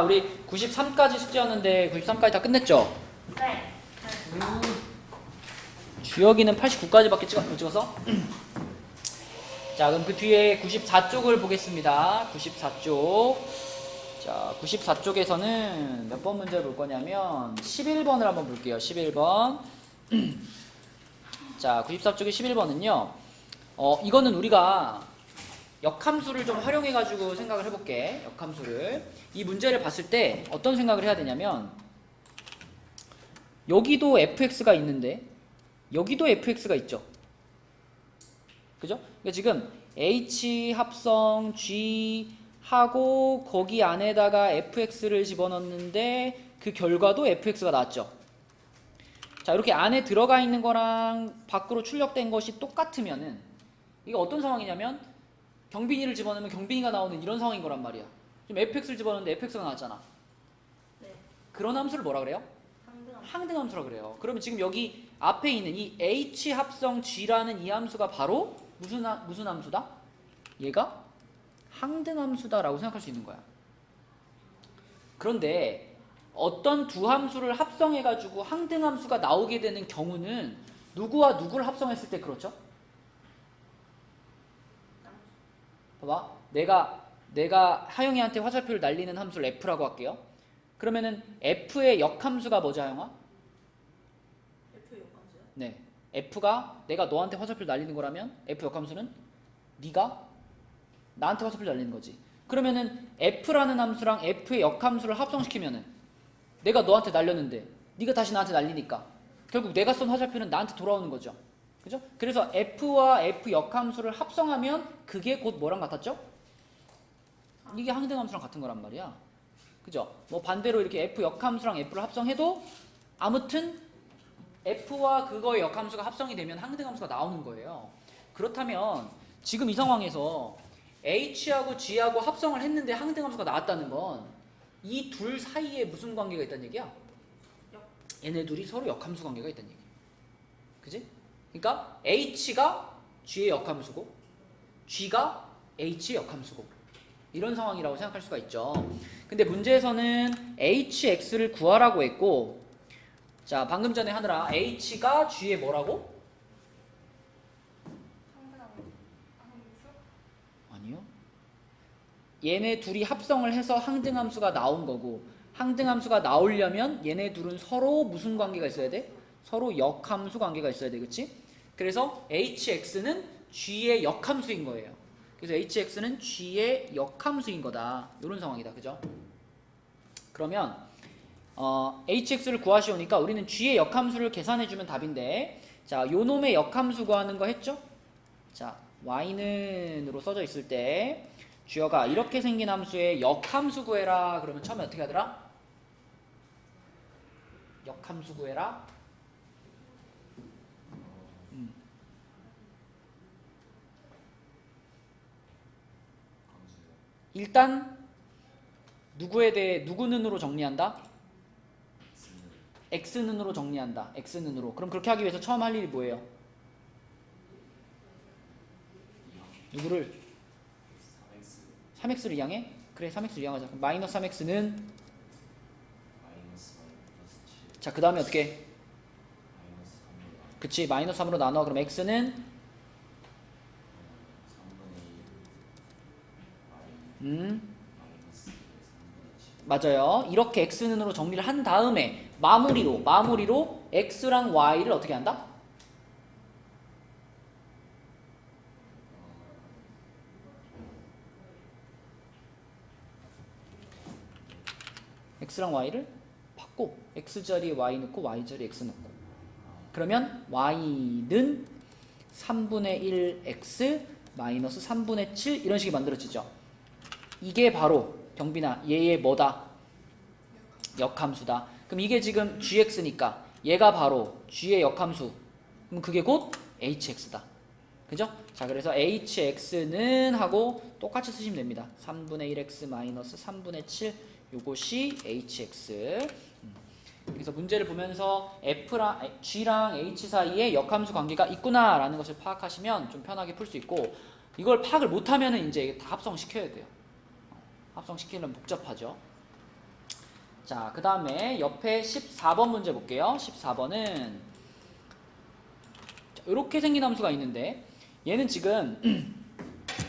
우리 93까지 숙제였는데 93까지 다 끝냈죠? 네. 주혁이는 89까지밖에 못 찍었어? 자, 그럼 그 뒤에 94쪽을 보겠습니다. 94쪽. 자, 94쪽에서는 몇 번 문제를 볼 거냐면 11번을 한번 볼게요. 11번. 자, 94쪽의 11번은요. 이거는 우리가 역함수를 좀 활용해가지고 생각을 해볼게. 역함수를. 이 문제를 봤을 때 어떤 생각을 해야 되냐면 여기도 fx가 있는데 여기도 fx가 있죠. 그죠? 그러니까 지금 h 합성 g 하고 거기 안에다가 fx를 집어넣는데 그 결과도 fx가 나왔죠. 자, 이렇게 안에 들어가 있는 거랑 밖으로 출력된 것이 똑같으면은 이게 어떤 상황이냐면 경빈이를 집어넣으면 경빈이가 나오는 이런 상황인 거란 말이야. 지금 fx를 집어넣는데 fx가 나왔잖아. 네. 그런 함수를 뭐라 그래요? 항등함수라 그래요. 그러면 지금 여기 앞에 있는 이 h 합성 g라는 이 함수가 바로 무슨 함수다? 얘가 항등함수다라고 생각할 수 있는 거야. 그런데 어떤 두 함수를 합성해가지고 항등함수가 나오게 되는 경우는 누구와 누구를 합성했을 때 그렇죠? 봐봐. 내가 하영이한테 화살표를 날리는 함수를 f라고 할게요. 그러면은 f의 역함수가 뭐죠, 하영아? F 역함수요? 네. f가 내가 너한테 화살표를 날리는 거라면 f 역함수는 네가 나한테 화살표를 날리는 거지. 그러면은 f라는 함수랑 f의 역함수를 합성시키면은 내가 너한테 날렸는데 네가 다시 나한테 날리니까 결국 내가 쏜 화살표는 나한테 돌아오는 거죠. 그죠? 그래서 f와 f 역함수를 합성하면 그게 곧 뭐랑 같았죠? 이게 항등함수랑 같은 거란 말이야. 그죠? 뭐 반대로 이렇게 f 역함수랑 f를 합성해도 아무튼 f와 그거의 역함수가 합성이 되면 항등함수가 나오는 거예요. 그렇다면 지금 이 상황에서 h하고 g하고 합성을 했는데 항등함수가 나왔다는 건 이 둘 사이에 무슨 관계가 있다는 얘기야? 얘네 둘이 서로 역함수 관계가 있다는 얘기야. 그지? 그러니까 h가 g의 역함수고 g가 h의 역함수고 이런 상황이라고 생각할 수가 있죠. 근데 문제에서는 hx를 구하라고 했고, 자, 방금 전에 하느라 h가 g의 뭐라고? 아니요. 얘네 둘이 합성을 해서 항등함수가 나온 거고, 항등함수가 나오려면 얘네 둘은 서로 무슨 관계가 있어야 돼? 서로 역함수 관계가 있어야 돼. 그치? 그래서 hx는 g의 역함수인 거예요. 그래서 hx는 g의 역함수인 거다. 이런 상황이다. 그죠? 그러면 hx를 구하시오니까 우리는 g의 역함수를 계산해주면 답인데, 자, 요 놈의 역함수 구하는 거 했죠? 자, y는으로 써져 있을 때 주어가 이렇게 생긴 함수의 역함수 구해라. 그러면 처음에 어떻게 하더라? 역함수 구해라. 일단 누구에 대해 누구는으로 정리한다? x는으로 정리한다. x는으로. 그럼 그렇게 하기 위해서 처음 할 일이 뭐예요? 누구를? 3x를 이항해? 그래, 3x를 이항하자. 그럼 마이너스 3x는 자, 그 다음에 어떻게? 그치, 마이너스 3으로 나눠. 그럼 x는 맞아요. 이렇게 x는으로 정리를 한 다음에 마무리로 x랑 y를 어떻게 한다? x랑 y를 바꿔. x 자리에 y 넣고 y 자리에 x 넣고. 그러면 y는 3분의 1x 마이너스 3분의 7 이런 식이 만들어지죠. 이게 바로 경빈아 얘의 뭐다? 역함수다. 그럼 이게 지금 gx니까 얘가 바로 g의 역함수. 그럼 그게 곧 hx다. 그죠? 자, 그래서 hx는 하고 똑같이 쓰시면 됩니다. 3분의 1x 마이너스 3분의 7 요것이 hx. 그래서 문제를 보면서 g랑 h 사이에 역함수 관계가 있구나 라는 것을 파악하시면 좀 편하게 풀 수 있고, 이걸 파악을 못하면 이제 다 합성시켜야 돼요. 합성시키려면 복잡하죠. 자, 그 다음에 옆에 14번 문제 볼게요. 14번은 이렇게 생긴 함수가 있는데 얘는 지금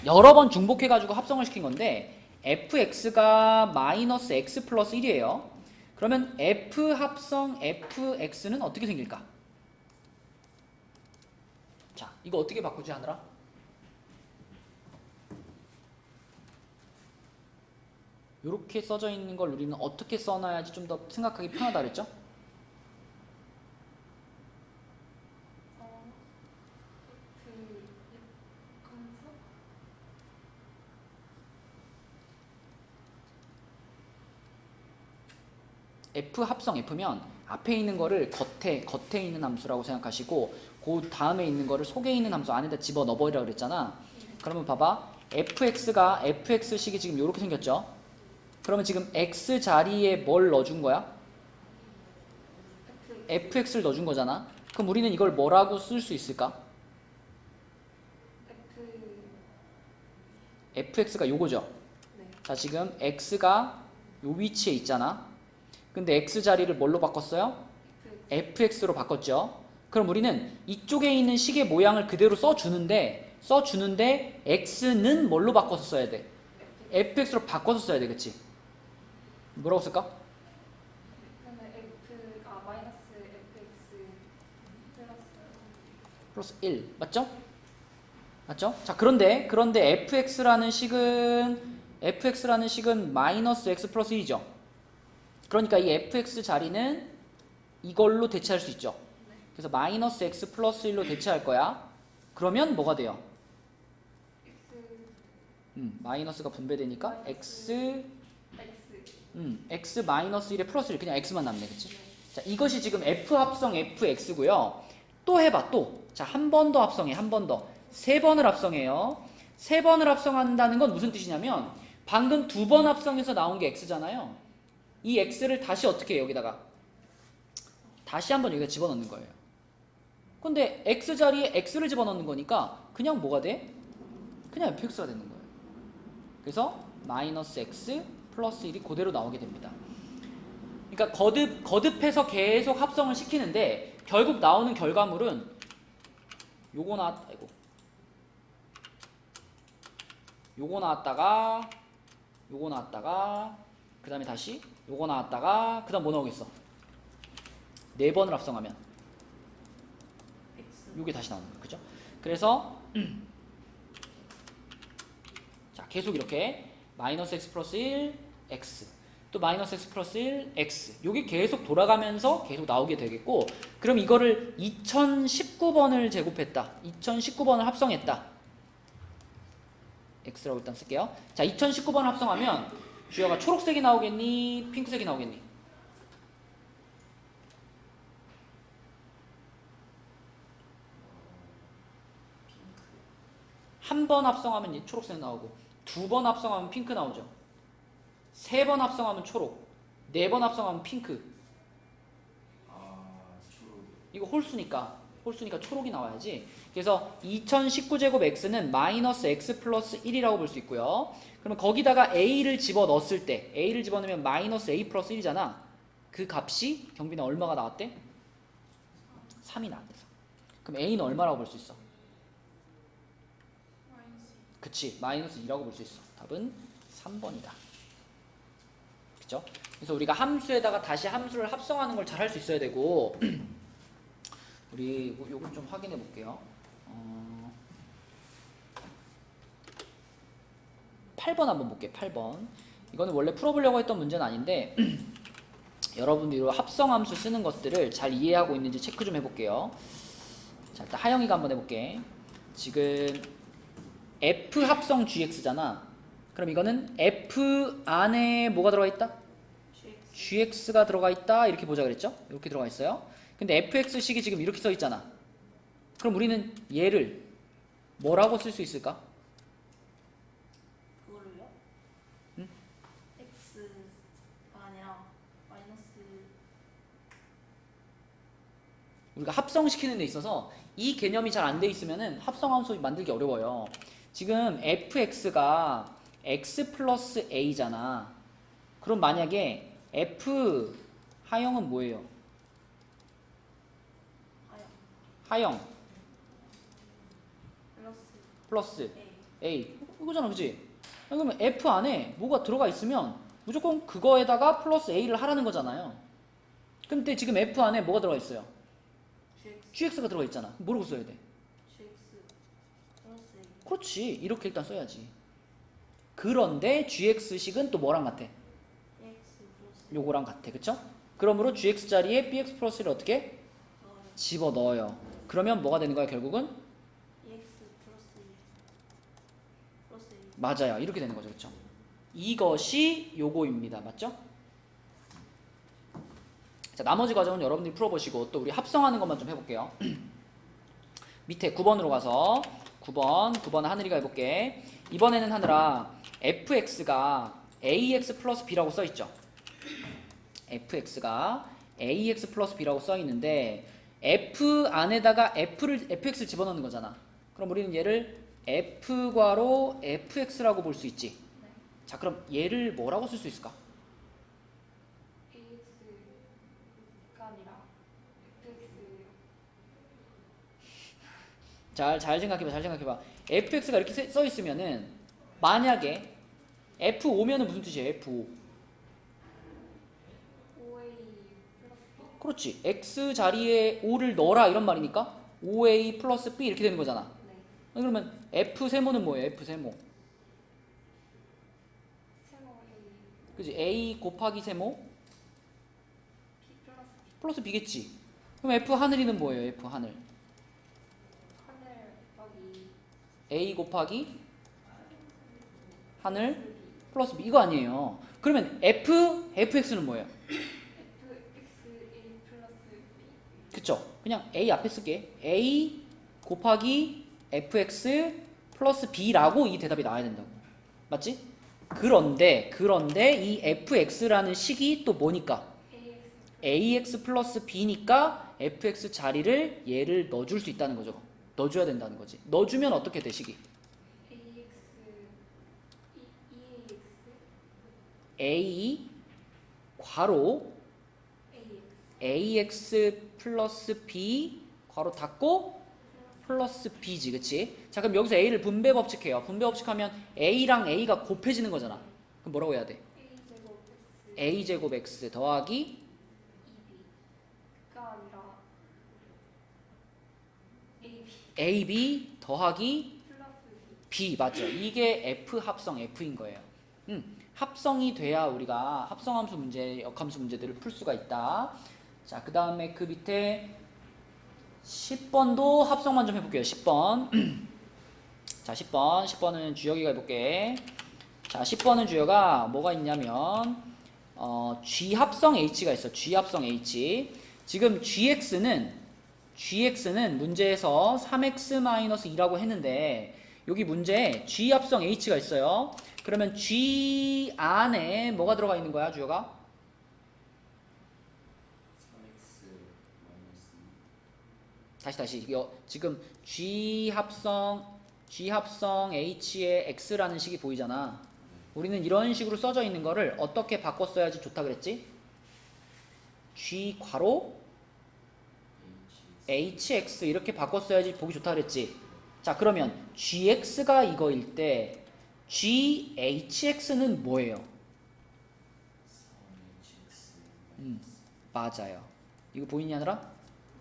여러 번 중복해가지고 합성을 시킨 건데 fx가 마이너스 x 플러스 1이에요. 그러면 f 합성 fx는 어떻게 생길까? 자, 이거 어떻게 바꾸지 하느라? 이렇게 써져 있는 걸 우리는 어떻게 써놔야지 좀 더 생각하기 편하다 그랬죠? f 합성 f면 앞에 있는 거를 겉에 있는 함수라고 생각하시고 그 다음에 있는 거를 속에 있는 함수 안에다 집어 넣어버리라 그랬잖아. 그러면 봐봐, fx가 fx식이 지금 이렇게 생겼죠? 그러면 지금 x 자리에 뭘 넣어준 거야? fx를 넣어준 거잖아. 그럼 우리는 이걸 뭐라고 쓸 수 있을까? fx가 요거죠? 네. 자, 지금 x가 요 위치에 있잖아. 근데 x 자리를 뭘로 바꿨어요? fx로 바꿨죠. 그럼 우리는 이쪽에 있는 식의 모양을 그대로 써주는데 x는 뭘로 바꿔서 써야 돼? fx로 바꿔서 써야 돼, 그치? 뭐라고 쓸까? f가 마이너스 fx 플러스 1 맞죠? 맞죠? 자, 그런데 fx라는 식은 마이너스 x 플러스 1이죠. 그러니까 이 fx 자리는 이걸로 대체할 수 있죠. 그래서 마이너스 x 플러스 1로 대체할 거야. 그러면 뭐가 돼요? 마이너스가 분배되니까 x 마이너스 1에 플러스 1 그냥 x만 남네, 그치? 자, 이것이 지금 f 합성 fx고요. 또 해봐, 또. 자, 한 번 더 합성해, 한 번 더. 세 번을 합성해요. 세 번을 합성한다는 건 무슨 뜻이냐면 방금 두 번 합성해서 나온 게 x잖아요. 이 x를 다시 어떻게 해요? 여기다가 다시 한번 여기다 집어넣는 거예요. 근데 x 자리에 x를 집어넣는 거니까 그냥 뭐가 돼? 그냥 fx가 되는 거예요. 그래서 마이너스 x 플러스 1이 그대로 나오게 됩니다. 그러니까 거듭해서 계속 합성을 시키는데 결국 나오는 결과물은 요거 나왔다가 그 다음에 다시 요거 나왔다가 그 다음 뭐 나오겠어? 네 번을 합성하면 요게 다시 나오는 거예요. 그죠? 그래서 자, 계속 이렇게 마이너스 x 플러스 1 x 또 마이너스 x 플러스 1 x 요게 계속 돌아가면서 계속 나오게 되겠고, 그럼 이거를 2019번을 제곱했다, 2019번을 합성했다, x라고 일단 쓸게요. 자, 2019번 합성하면 주여가 초록색이 나오겠니? 핑크색이 나오겠니? 한 번 합성하면 초록색 나오고 두 번 합성하면 핑크 나오죠. 세 번 합성하면 초록, 네 번 합성하면 핑크. 이거 홀수니까 초록이 나와야지. 그래서 2019제곱 x는 마이너스 x 플러스 1이라고 볼 수 있고요. 그러면 거기다가 a를 집어넣었을 때 a를 집어넣으면 마이너스 a 플러스 1이잖아. 그 값이 경빈아 얼마가 나왔대? 3이 나왔대. 그럼 a는 얼마라고 볼 수 있어? 그치, 마이너스 2라고 볼 수 있어. 답은 3번이다. 그쵸? 그래서 우리가 함수에다가 다시 함수를 합성하는 걸 잘 할 수 있어야 되고 우리 요거 좀 확인해 볼게요. 8번 한번 볼게요. 8번. 이거는 원래 풀어보려고 했던 문제는 아닌데 여러분들이 합성함수 쓰는 것들을 잘 이해하고 있는지 체크 좀 해볼게요. 자, 일단 하영이가 한번 해볼게. 지금 f 합성 gx잖아. 그럼 이거는 f 안에 뭐가 들어가 있다? gx가 들어가 있다 이렇게 보자 그랬죠? 이렇게 들어가 있어요. 근데 fx식이 지금 이렇게 써 있잖아. 그럼 우리는 얘를 뭐라고 쓸 수 있을까? 그거를요? 응? x가 아니라 마이너스 우리가 합성시키는 데 있어서 이 개념이 잘 안 돼 있으면은 합성함수 만들기 어려워요. 지금 fx가 x 플러스 a잖아. 그럼 만약에 F 하형은 뭐예요? 아야. 하형 플러스 플러스 A. A 이거잖아, 그지? 그러면 F 안에 뭐가 들어가 있으면 무조건 그거에다가 플러스 A를 하라는 거잖아요. 근데 지금 F 안에 뭐가 들어가 있어요? GX. GX가 들어가 있잖아. 모르고 써야 돼. GX 플러스 A. 그렇지. 이렇게 일단 써야지. 그런데 GX식은 또 뭐랑 같아? EX 플러스 요거랑 같아. 그쵸? 그러므로 GX 자리에 BX 플러스를 어떻게? 넣어요. 집어 넣어요. 그러면 뭐가 되는 거야, 결국은? EX 플러스 A. 플러스 A. 맞아요. 이렇게 되는 거죠. 그쵸? 이것이 요거입니다. 맞죠? 자, 나머지 과정은 여러분들이 풀어보시고 또 우리 합성하는 것만 좀 해볼게요. 밑에 9번으로 가서 9번 하늘이가 해볼게. 이번에는 하늘아 fx가 ax 플러스 b라고 써있죠. fx가 ax 플러스 b라고 써있는데 f 안에다가 fx를 집어넣는 거잖아. 그럼 우리는 얘를 f괄호 fx라고 볼 수 있지. 네. 자, 그럼 얘를 뭐라고 쓸 수 있을까? AX가 아니라 FX. 잘 생각해봐. fx가 이렇게 써 있으면은 만약에 f5면은 무슨 뜻이에요? f5. OA 플러스 B. 그렇지. x 자리에 5를 넣어라 이런 말이니까 5a 플러스 b 이렇게 되는 거잖아. 네. 그러면 f 세모는 뭐예요? f 세모. 세모 A. 그지? a 곱하기 세모 B 플러스 B. 플러스 b겠지. 그럼 f 하늘이는 뭐예요? f 하늘. 하늘 곱하기 a 곱하기 하늘 B. 플러스 b 이거 아니에요. 그러면 fx는 뭐예요? FX A 플러스 B. 그쵸? 그냥 a 앞에 쓸게. a 곱하기 fx 플러스 b라고 이 대답이 나와야 된다고. 맞지? 그런데 이 fx라는 식이 또 뭐니까? AX ax 플러스 b니까 fx 자리를 얘를 넣어줄 수 있다는 거죠. 넣어줘야 된다는 거지. 넣어주면 어떻게 돼, 식이? AX EAX a 괄호 AX ax 플러스 b 괄호 닫고 플러스 b지, 그치? 자, 그럼 여기서 a를 분배 법칙해요. 분배 법칙하면 a랑 a가 곱해지는 거잖아. 그럼 뭐라고 해야 돼? A 제곱 X a 제곱 x 더하기 2B가 아니라 AB ab 더하기 플러스 b B. 맞죠? 이게 f 합성 f인 거예요. 합성이 돼야 우리가 합성함수 문제, 역함수 문제들을 풀 수가 있다. 자, 그 다음에 그 밑에 10번도 합성만 좀 해볼게요. 10번. 자, 10번은 주혁이가 해볼게. 자, 10번은 주혁아 뭐가 있냐면 G 합성 H가 있어. G 합성 H. 지금 GX는 문제에서 3x-2라고 했는데 여기 문제에 G 합성 H가 있어요. 그러면 G 안에 뭐가 들어가 있는 거야, 주혁아? 3x 다시 지금 G 합성 H에 X라는 식이 보이잖아. 우리는 이런 식으로 써져 있는 거를 어떻게 바꿔 써야지 좋다 그랬지? G 괄호 HX 이렇게 바꿔 써야지 보기 좋다 그랬지? 자, 그러면 GX가 이거일 때 GHX는 뭐예요? 3hx 맞아요. 이거 보이냐, 하느라?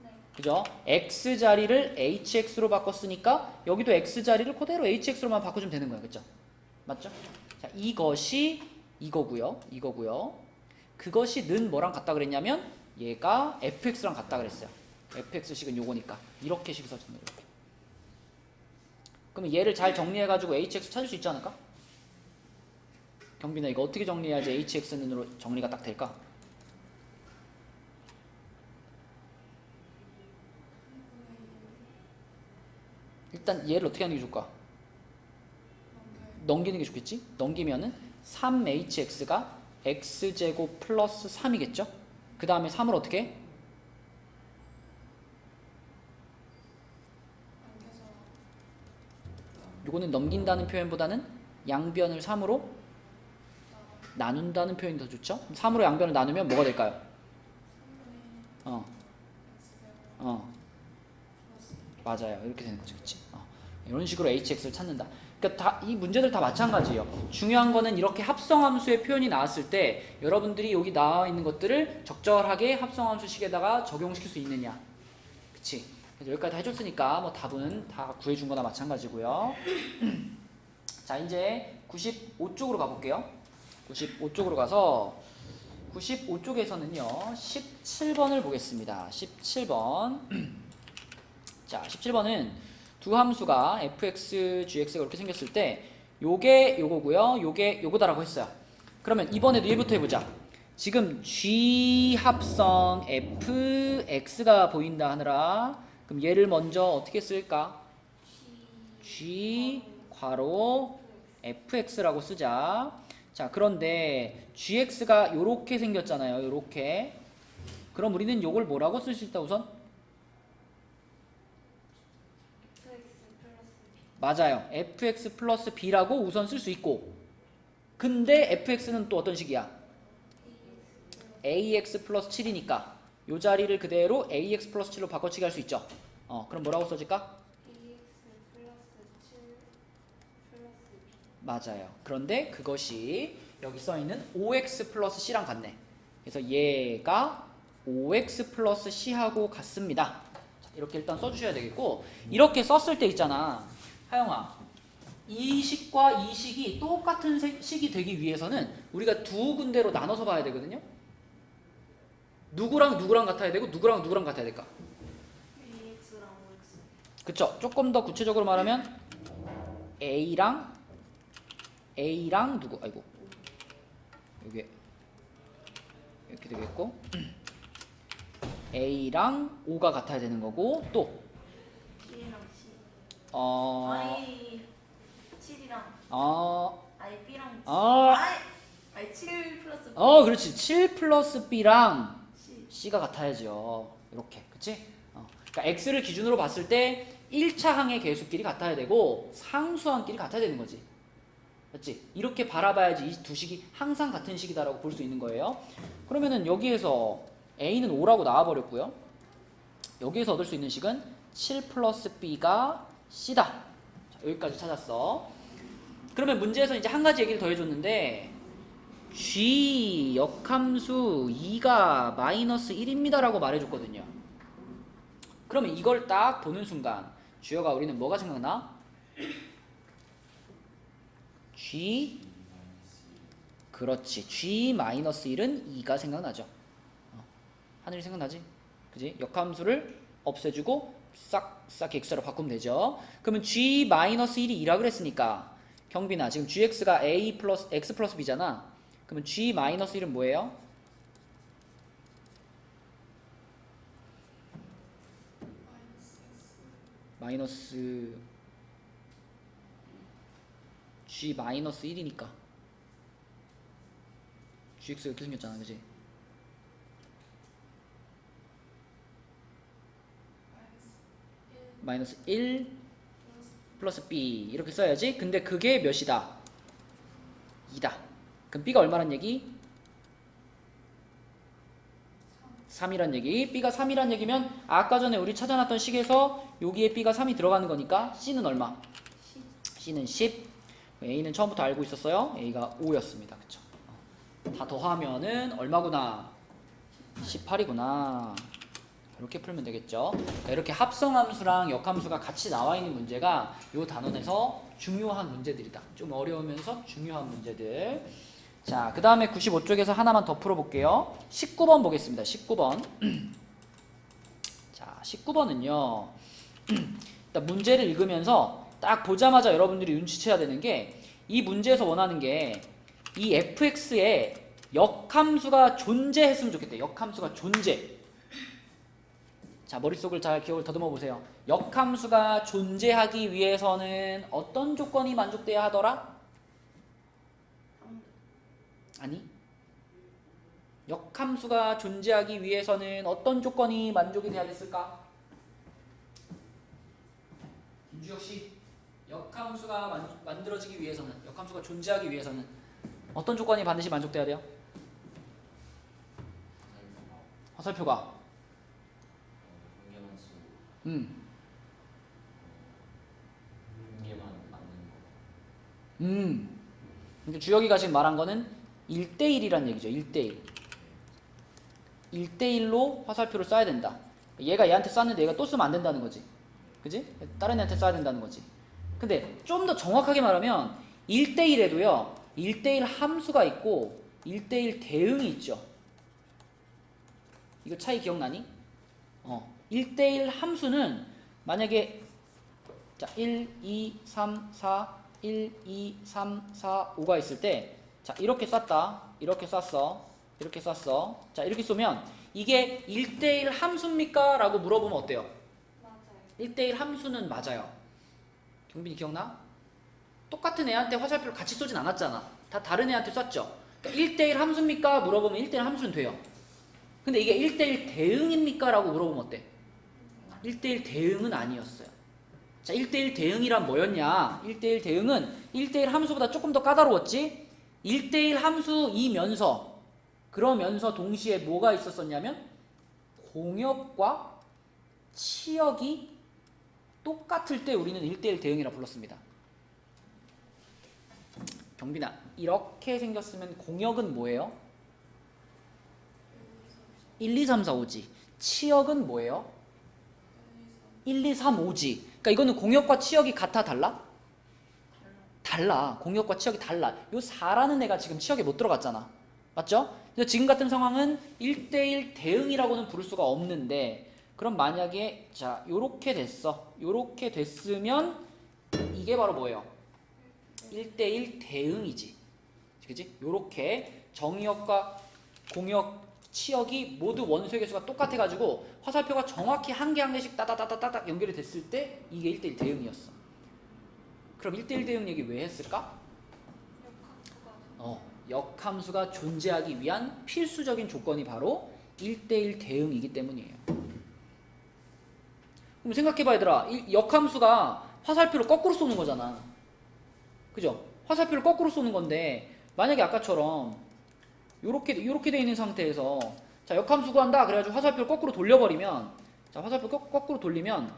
네. 그죠? X 자리를 HX로 바꿨으니까 여기도 X 자리를 그대로 HX로만 바꿔주면 되는 거예요. 그죠? 맞죠? 자, 이것이 이거고요. 그것이 는 뭐랑 같다 그랬냐면 얘가 fx랑 같다 그랬어요. fx식은 요거니까 이렇게 식이 써지는 거예요. 이렇게. 그러면 얘를 잘 정리해가지고 hx 찾을 수 있지 않을까? 경빈아, 이거 어떻게 정리해야지 hx는으로 정리가 딱 될까? 일단 얘를 어떻게 하는 게 좋을까? 넘기는 게 좋겠지? 넘기면은 3hx가 x제곱 플러스 3이겠죠? 그 다음에 3을 어떻게 해? 요거는 넘긴다는 표현보다는 양변을 3으로 나눈다는 표현이 더 좋죠? 3으로 양변을 나누면 뭐가 될까요? 맞아요. 이렇게 되는 거죠. 그치? 이런 식으로 hx를 찾는다. 그러니까 이 문제들 다 마찬가지예요. 중요한 거는 이렇게 합성함수의 표현이 나왔을 때 여러분들이 여기 나와 있는 것들을 적절하게 합성함수식에다가 적용시킬 수 있느냐. 그치? 그래서 여기까지 다 해줬으니까 뭐 답은 다 구해준 거나 마찬가지고요. 자, 이제 95쪽으로 가볼게요. 95쪽으로 가서 95쪽에서는요 17번을 보겠습니다. 17번. 자, 17번은 두 함수가 fx, gx가 이렇게 생겼을 때 요게 요거고요. 요게 요거다라고 했어요. 그러면 이번에도 얘부터 해보자. 지금 g 합성 fx가 보인다 하느라 그럼 얘를 먼저 어떻게 쓸까? g 괄호 fx라고 쓰자. 자, 그런데 gx가 요렇게 생겼잖아요. 요렇게. 그럼 우리는 요걸 뭐라고 쓸 수 있다 우선? 맞아요. fx 플러스 b라고 우선 쓸 수 있고, 근데 fx는 또 어떤 식이야? ax 플러스 7이니까 요 자리를 그대로 ax 플러스 7로 바꿔치기 할 수 있죠. 그럼 뭐라고 써질까? 맞아요. 그런데 그것이 여기 써있는 5x 플러스 c랑 같네. 그래서 얘가 5x 플러스 c하고 같습니다. 자, 이렇게 일단 써주셔야 되겠고, 이렇게 썼을 때 있잖아 하영아, 이 식과 이 식이 똑같은 식이 되기 위해서는 우리가 두 군데로 나눠서 봐야 되거든요. 누구랑 누구랑 같아야 되고 누구랑 누구랑 같아야 될까? AX랑 OX. 그쵸? 조금 더 구체적으로 말하면 A랑 누구? 아이고, 여기 이렇게 되겠고 A랑 O가 같아야 되는 거고, 또 B랑 C. I 7이랑 I B랑 I 7 플러스 B. 그렇지. 7 플러스 B랑 C. C가 같아야죠. 이렇게, 그치? 그러니까 X를 기준으로 봤을 때 1차 항의 개수끼리 같아야 되고 상수항끼리 같아야 되는 거지. 맞지? 이렇게 바라봐야지 이 두 식이 항상 같은 식이다라고 볼 수 있는 거예요. 그러면은 여기에서 A는 5라고 나와버렸고요. 여기에서 얻을 수 있는 식은 7 플러스 B가 C다. 자, 여기까지 찾았어. 그러면 문제에서 이제 한 가지 얘기를 더 해줬는데 G 역함수 2가 마이너스 1입니다 라고 말해줬거든요. 그러면 이걸 딱 보는 순간 주여가 우리는 뭐가 생각나? G, 그렇지. G 마이너스 1은 2가 생각나죠. 하늘이 생각나지? 그지? 역함수를 없애주고 싹 x로 바꾸면 되죠. 그러면 G 마이너스 1이 2라 그랬으니까 경빈아, 지금 gx가 a 플러스 x 플러스 b잖아. 그러면 G 마이너스 1은 뭐예요? 마이너스 G 마이너스 1이니까 gx 이렇게 생겼잖아, 그지? 마이너스 1 플러스 b 이렇게 써야지. 근데 그게 몇이다? 2다. 그럼 b가 얼마란 얘기? 3이란 얘기. b가 3이란 얘기면 아까 전에 우리 찾아놨던 식에서 여기에 b가 3이 들어가는 거니까 c는 얼마? c는 10. a는 처음부터 알고 있었어요. a가 5였습니다. 그쵸? 다 더하면은 얼마구나? 18이구나. 이렇게 풀면 되겠죠. 그러니까 이렇게 합성함수랑 역함수가 같이 나와 있는 문제가 이 단원에서 중요한 문제들이다. 좀 어려우면서 중요한 문제들. 자, 그 다음에 95쪽에서 하나만 더 풀어볼게요. 19번 보겠습니다. 19번. 자, 19번은요. 일단 문제를 읽으면서 딱 보자마자 여러분들이 눈치채야 되는 게, 이 문제에서 원하는 게 이 fx에 역함수가 존재했으면 좋겠다. 역함수가 존재. 자, 머릿속을 잘 기억을 더듬어 보세요. 역함수가 존재하기 위해서는 어떤 조건이 만족돼야 하더라? 아니, 역함수가 존재하기 위해서는 어떤 조건이 만족이 돼야 됐을까? 김주혁 씨, 역함수가 만들어지기 위해서는, 역함수가 존재하기 위해서는 어떤 조건이 반드시 만족돼야 돼요? 화살표가 공개만 쓰고 음. 공개만 맞는 거. 그러니까 주혁이가 지금 말한 거는 1대1이란 얘기죠. 1대1. 1대1로 화살표를 쏴야 된다. 얘가 얘한테 쐈는데 얘가 또 쓰면 안 된다는 거지. 그지? 다른 애한테 쏴야 된다는 거지. 근데 좀 더 정확하게 말하면 1대1에도요. 1대1 함수가 있고 1대1 대응이 있죠. 이거 차이 기억나니? 1대1 함수는 만약에 자, 1, 2, 3, 4, 1, 2, 3, 4, 5가 있을 때 자, 이렇게 쐈다. 이렇게 쐈어. 이렇게 쐈어. 자, 이렇게 쏘면 이게 1대1 함수입니까? 라고 물어보면 어때요? 맞아요. 1대1 함수는 맞아요. 경빈이 기억나? 똑같은 애한테 화살표를 같이 쏘진 않았잖아. 다 다른 애한테 쐈죠. 그러니까 1대1 함수입니까? 물어보면 1대1 함수는 돼요. 근데 이게 1대1 대응입니까? 라고 물어보면 어때? 1대1 대응은 아니었어요. 자, 1대1 대응이란 뭐였냐? 1대1 대응은 1대1 함수보다 조금 더 까다로웠지? 1대1 함수이면서 그러면서 동시에 뭐가 있었었냐면 공역과 치역이 똑같을 때 우리는 1대1 대응이라 불렀습니다. 경빈아, 이렇게 생겼으면 공역은 뭐예요? 1, 2, 3, 4, 5지. 치역은 뭐예요? 1, 2, 3, 5지. 그러니까 이거는 공역과 치역이 같아 달라? 달라. 공역과 치역이 달라. 요 4라는 애가 지금 치역에 못 들어갔잖아. 맞죠? 그래서 지금 같은 상황은 1대1 대응이라고는 부를 수가 없는데 그럼 만약에 자 요렇게 됐어. 요렇게 됐으면 이게 바로 뭐예요? 1대1 대응이지. 그치? 요렇게 정의역과 공역, 치역이 모두 원소의 개수가 똑같아가지고 화살표가 정확히 한 개 한 개씩 따다다다닥 연결이 됐을 때 이게 1대1 대응이었어. 그럼 1대1 대응 얘기 왜 했을까? 역함수가 존재하기 위한 필수적인 조건이 바로 1대1 대응이기 때문이에요. 그럼 생각해봐 얘들아. 이 역함수가 화살표를 거꾸로 쏘는 거잖아. 그죠? 화살표를 거꾸로 쏘는 건데 만약에 아까처럼 요렇게 돼 있는 상태에서 자 역함수 구한다 그래가지고 화살표를 거꾸로 돌려버리면 자 화살표 거꾸로 돌리면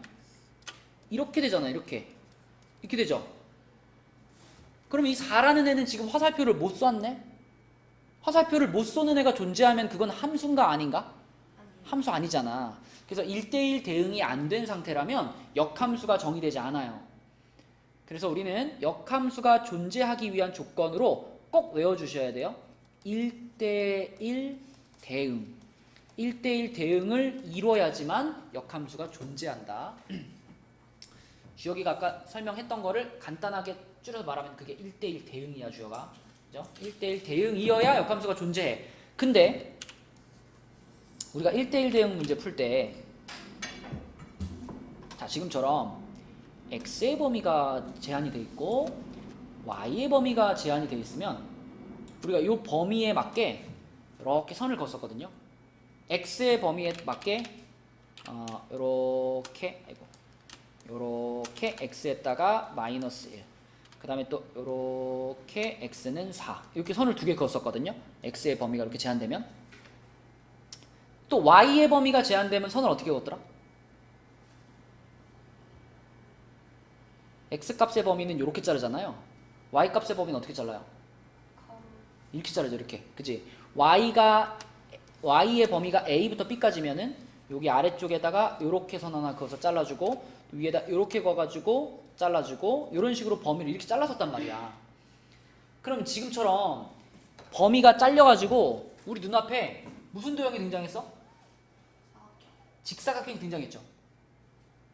이렇게 되잖아. 이렇게 되죠? 그럼 이 4라는 애는 지금 화살표를 못 쐈네? 화살표를 못 쏘는 애가 존재하면 그건 함수인가 아닌가? 함수 아니잖아. 그래서 1대1 대응이 안 된 상태라면 역함수가 정의되지 않아요. 그래서 우리는 역함수가 존재하기 위한 조건으로 꼭 외워주셔야 돼요. 1대1 대응. 1대1 대응을 이뤄야지만 역함수가 존재한다. 주혁이가 아까 설명했던 거를 간단하게 줄여서 말하면 그게 1대1 대응이야, 주혁아. 그죠? 1대1 대응이어야 역함수가 존재해. 근데 우리가 1대1 대응 문제 풀 때 자, 지금처럼 x의 범위가 제한이 돼 있고 y의 범위가 제한이 돼 있으면 우리가 이 범위에 맞게 이렇게 선을 그었었거든요. x의 범위에 맞게 요렇게 x에다가 마이너스 1 그 다음에 또 요렇게 x는 4 이렇게 선을 두 개 그었었거든요. x의 범위가 이렇게 제한되면 또 y의 범위가 제한되면 선을 어떻게 그었더라? x값의 범위는 이렇게 자르잖아요. y값의 범위는 어떻게 잘라요? 이렇게 자르죠. 이렇게. 그치? y의 범위가 a부터 b까지면은 여기 아래쪽에다가 요렇게 선 하나 그어서 잘라주고 위에다 요렇게 그어가지고 잘라주고 이런 식으로 범위를 이렇게 잘라섰단 말이야. 그럼 지금처럼 범위가 잘려가지고 우리 눈앞에 무슨 도형이 등장했어? 직사각형이 등장했죠.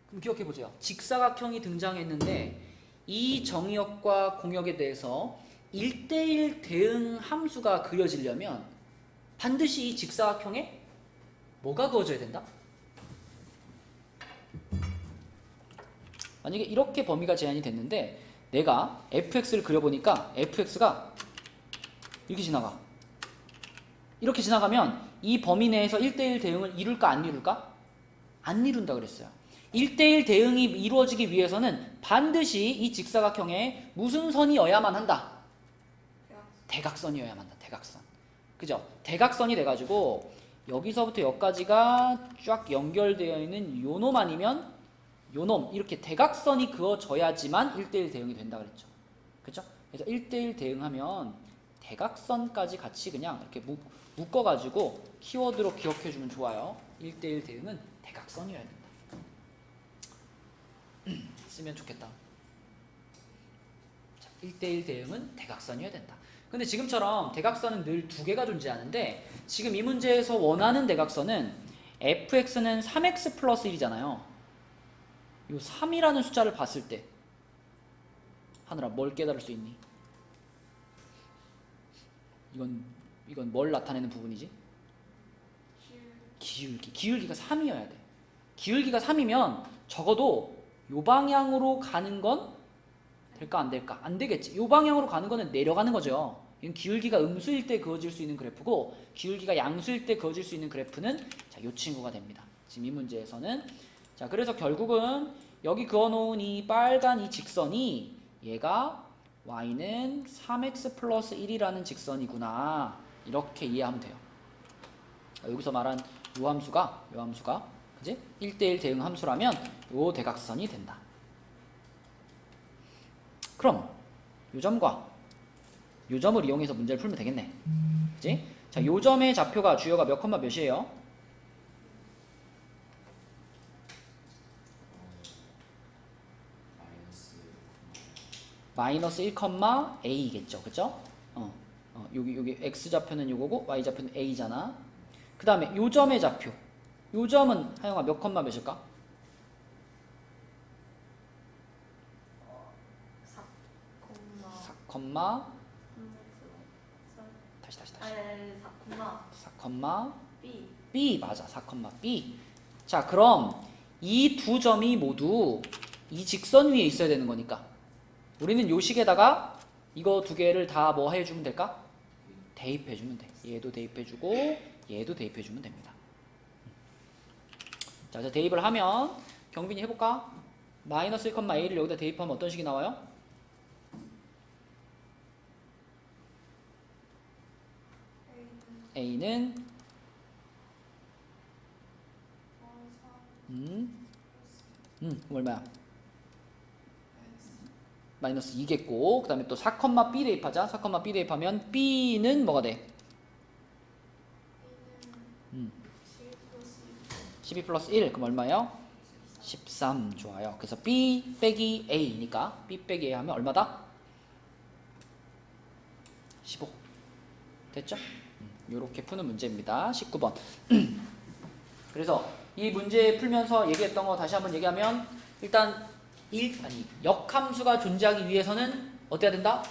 그럼 기억해보세요. 직사각형이 등장했는데 이 정의역과 공역에 대해서 1대1 대응 함수가 그려지려면 반드시 이 직사각형에 뭐가 그어져야 된다? 만약에 이렇게 범위가 제한이 됐는데 내가 fx를 그려보니까 fx가 이렇게 지나가. 이렇게 지나가면 이 범위 내에서 1대1 대응을 이룰까 안 이룰까? 안 이룬다 그랬어요. 1대1 대응이 이루어지기 위해서는 반드시 이 직사각형에 무슨 선이어야만 한다? 대각선이어야만 한다. 대각선. 그죠? 대각선이 돼가지고 여기서부터 여기까지가 쫙 연결되어 있는 요 놈 아니면 요 놈 이렇게 대각선이 그어져야지만 1대1 대응이 된다 그랬죠. 그죠? 그래서 1대1 대응하면 대각선까지 같이 그냥 이렇게 묶어가지고 키워드로 기억해주면 좋아요. 1대1 대응은 대각선이어야 된다. 쓰면 좋겠다. 자, 1대1 대응은 대각선이어야 된다. 근데 지금처럼 대각선은 늘 두 개가 존재하는데 지금 이 문제에서 원하는 대각선은 fx는 3x 플러스 1이잖아요. 요 3이라는 숫자를 봤을 때 하늘아 뭘 깨달을 수 있니? 이건 뭘 나타내는 부분이지? 기울기가 3이어야 돼. 기울기가 3이면 적어도 요 방향으로 가는 건 될까 안 될까? 안 되겠지. 요 방향으로 가는 거는 내려가는 거죠. 이건 기울기가 음수일 때 그어질 수 있는 그래프고 기울기가 양수일 때 그어질 수 있는 그래프는 자, 요 친구가 됩니다. 지금 이 문제에서는 자, 그래서 결국은 여기 그어놓은 이 빨간 이 직선이 얘가 y는 3x 플러스 1이라는 직선이구나. 이렇게 이해하면 돼요. 여기서 말한 요 함수가 그지? 1대1 대응 함수라면 요 대각선이 된다. 그럼 요 점과 요 점을 이용해서 문제를 풀면 되겠네. 그지? 자, 요 점의 좌표가 주요가 몇 컴마 몇이에요? 마이너스 1, a겠죠. 그죠? 여기 x 좌표는 요거고 y 좌표는 a잖아. 그 다음에 요 점의 좌표. 요 점은 하영아 몇 컴마 몇일까? 4, 다시 4, B 맞아. 4, B. 자, 그럼 이 두 점이 모두 이 직선 위에 있어야 되는 거니까 우리는 요 식에다가 이거 두 개를 다 뭐 해주면 될까? 대입해주면 돼. 얘도 대입해주고 얘도 대입해주면 됩니다. 자, 그래서 대입을 하면 경빈이 해볼까? 마이너스 1, a를 여기다 대입하면 어떤 식이 나와요? a는 얼마야? 마이너스 2겠고 그 다음에 또 4, b 대입하자. 4, b 대입하면 b는 뭐가 돼? 12 플러스 1 그럼 얼마예요? 13 좋아요. 그래서 b 빼기 a니까 b 빼기 a 하면 얼마다? 15 됐죠? 이렇게 푸는 문제입니다. 19번 그래서 이 문제 풀면서 얘기했던 거 다시 한번 얘기하면 일단 역함수가 존재하기 위해서는 어때야 된다?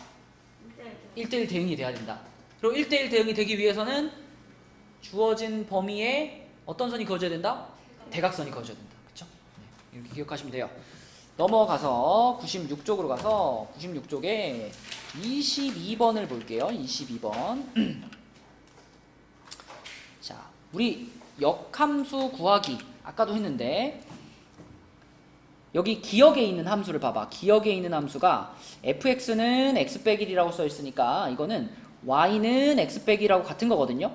1대1 대응이 돼야 된다. 그리고 1대1 대응이 되기 위해서는 주어진 범위에 어떤 선이 그어져야 된다? 대각선이 그어져야 된다. 그쵸? 네, 이렇게 기억하시면 돼요. 넘어가서 96쪽으로 가서 96쪽에 22번을 볼게요. 22번 자, 우리 역함수 구하기 아까도 했는데 여기 기역에 있는 함수를 봐봐. 기역에 있는 함수가 fx는 x 빼기 1이라고 써 있으니까 이거는 y는 x 빼기 1하고 같은 거거든요.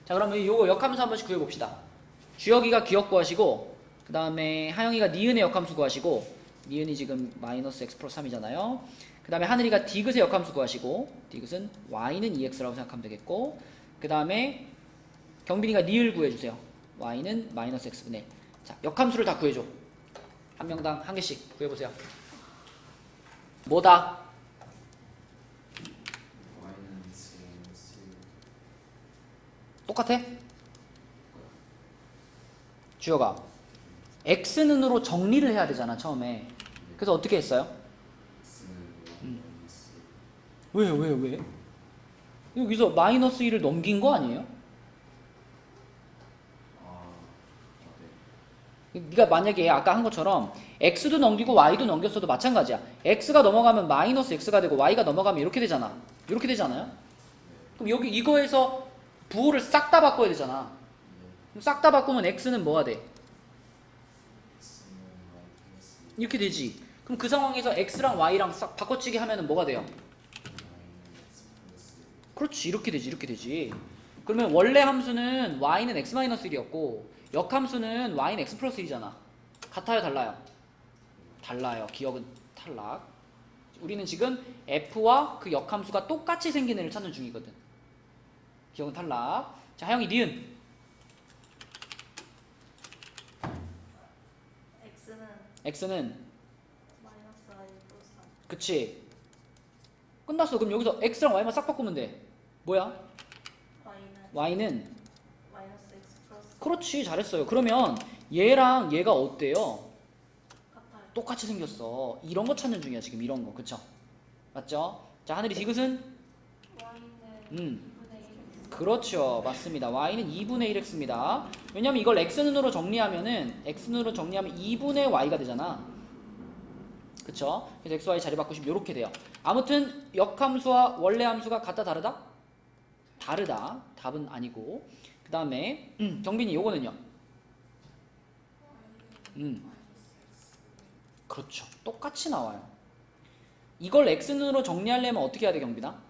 자, 그러면 요거 역함수 한 번씩 구해봅시다. 주혁이가 기역 구하시고 그 다음에 하영이가 니은의 역함수 구하시고 니은이 지금 마이너스 x 플러스 3이잖아요. 그 다음에 하늘이가 디귿의 역함수 구하시고 디귿은 y는 2x라고 생각하면 되겠고 그 다음에 경빈이가 니을 구해주세요. y는 마이너스 x분의 1. 자, 역함수를 다 구해줘. 한 명당 한 개씩 구해보세요. 뭐다? 똑같아? 주혁아 x는으로 정리를 해야 되잖아 처음에. 그래서 어떻게 했어요? 왜? 여기서 마이너스 1을 넘긴 거 아니에요? 네가 만약에 아까 한 것처럼 x도 넘기고 y도 넘겼어도 마찬가지야. x가 넘어가면 마이너스 x가 되고 y가 넘어가면 이렇게 되잖아. 이렇게 되잖아요. 그럼 여기 이거에서 부호를 싹 다 바꿔야 되잖아. 그럼 싹 다 바꾸면 x는 뭐가 돼? 이렇게 되지. 그럼 그 상황에서 x랑 y랑 싹 바꿔치기 하면은 뭐가 돼요? 그렇지. 이렇게 되지. 이렇게 되지. 그러면 원래 함수는 y는 x-1이었고 역함수는 y는 x 플러스 1이잖아. 같아요, 달라요? 달라요. 기억은 탈락. 우리는 지금 f와 그 역함수가 똑같이 생긴 애를 찾는 중이거든. 기억은 탈락. 자, 하영이 니은. x는 마이너스 I 플러스 3. 그치. 끝났어. 그럼 여기서 x랑 y만 싹 바꾸면 돼. 뭐야? y는 마이너스 X 플러스 그렇지. 잘했어요. 그러면 얘랑 얘가 어때요? 같아요. 똑같이 생겼어. 이런 거 찾는 중이야 지금. 이런 거. 그쵸? 맞죠? 자, 하늘이 디귿은 Y는 2분의 1. 그렇죠. 맞습니다. y는 2분의 1x입니다. 왜냐면 이걸 x는으로 정리하면은 x는으로 정리하면 2분의 y가 되잖아. 그쵸? 그래서 x, y 자리 바꾸시면 이렇게 돼요. 아무튼 역함수와 원래 함수가 같다 다르다? 다르다. 답은 아니고. 그 다음에 경빈이 요거는요. 그렇죠. 똑같이 나와요. 이걸 x는으로 정리하려면 어떻게 해야 돼, 경빈아?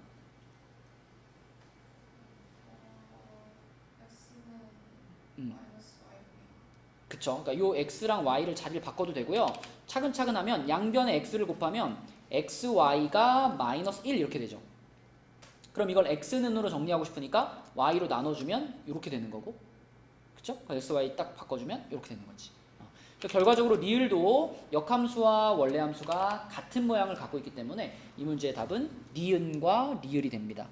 그쵸. 그러니까 요 x랑 y를 자리를 바꿔도 되고요. 차근차근 하면 양변에 x를 곱하면 xy가 마이너스 1 이렇게 되죠. 그럼 이걸 x는으로 정리하고 싶으니까 y로 나눠주면 이렇게 되는 거고. 그쵸? x, y 딱 바꿔주면 이렇게 되는 거지. 그러니까 결과적으로 리을도 역함수와 원래함수가 같은 모양을 갖고 있기 때문에 이 문제의 답은 니은과 리을이 됩니다.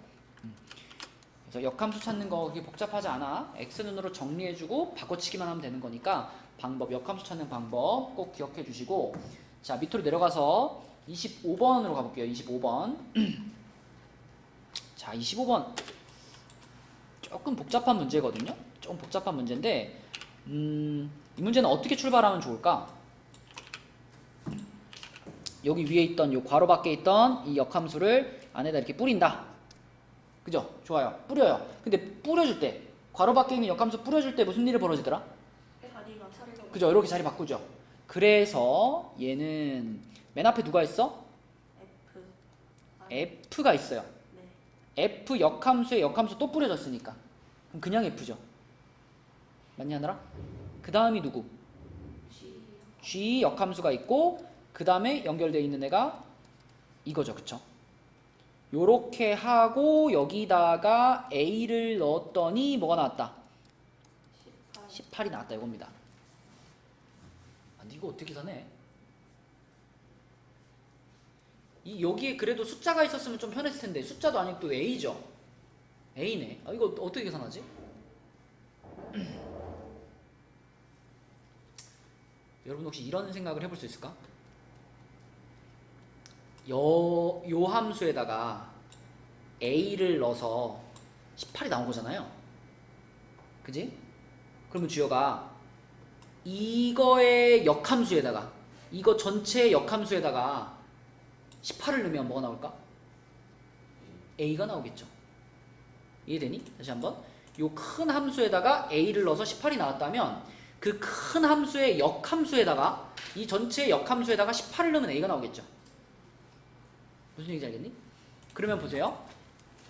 그래서 역함수 찾는 거 그렇게 복잡하지 않아. x눈으로 정리해주고 바꿔치기만 하면 되는 거니까 방법, 역함수 찾는 방법 꼭 기억해 주시고, 자, 밑으로 내려가서 25번으로 가볼게요. 25번. 자, 25번 조금 복잡한 문제거든요. 조금 복잡한 문제인데 이 문제는 어떻게 출발하면 좋을까? 여기 위에 있던 요 괄호 밖에 있던 이 역함수를 안에다 이렇게 뿌린다. 그죠? 좋아요. 뿌려요. 근데 뿌려줄 때 괄호 밖에 있는 역함수 뿌려줄 때 무슨 일이 벌어지더라? 자리가 그죠? 이렇게 자리 바꾸죠. 그래서 얘는 맨 앞에 누가 있어? F. F가 있어요. 네. F 역함수에 역함수 또 뿌려졌으니까 그럼 그냥 F죠. 맞니 하느라? 그 다음이 누구? G. G 역함수가 있고 그 다음에 연결되어 있는 애가 이거죠. 그쵸? 요렇게 하고 여기다가 A를 넣었더니 뭐가 나왔다? 18이 나왔다 이겁니다. 아, 근데 이거 어떻게 계산해? 여기에 그래도 숫자가 있었으면 좀 편했을 텐데 숫자도 아니고 또 A죠. A네. 아, 이거 어떻게 계산하지? 여러분 혹시 이런 생각을 해볼 수 있을까? 요 함수에다가 A를 넣어서 18이 나온 거잖아요. 그지? 그러면 주여가 이거의 역함수에다가 이거 전체 역함수에다가 18을 넣으면 뭐가 나올까? A가 나오겠죠. 이해되니? 다시 한번. 요 큰 함수에다가 A를 넣어서 18이 나왔다면 그 큰 함수의 역함수에다가 이 전체 역함수에다가 18을 넣으면 A가 나오겠죠. 무슨 얘기인지 알겠니? 그러면 보세요.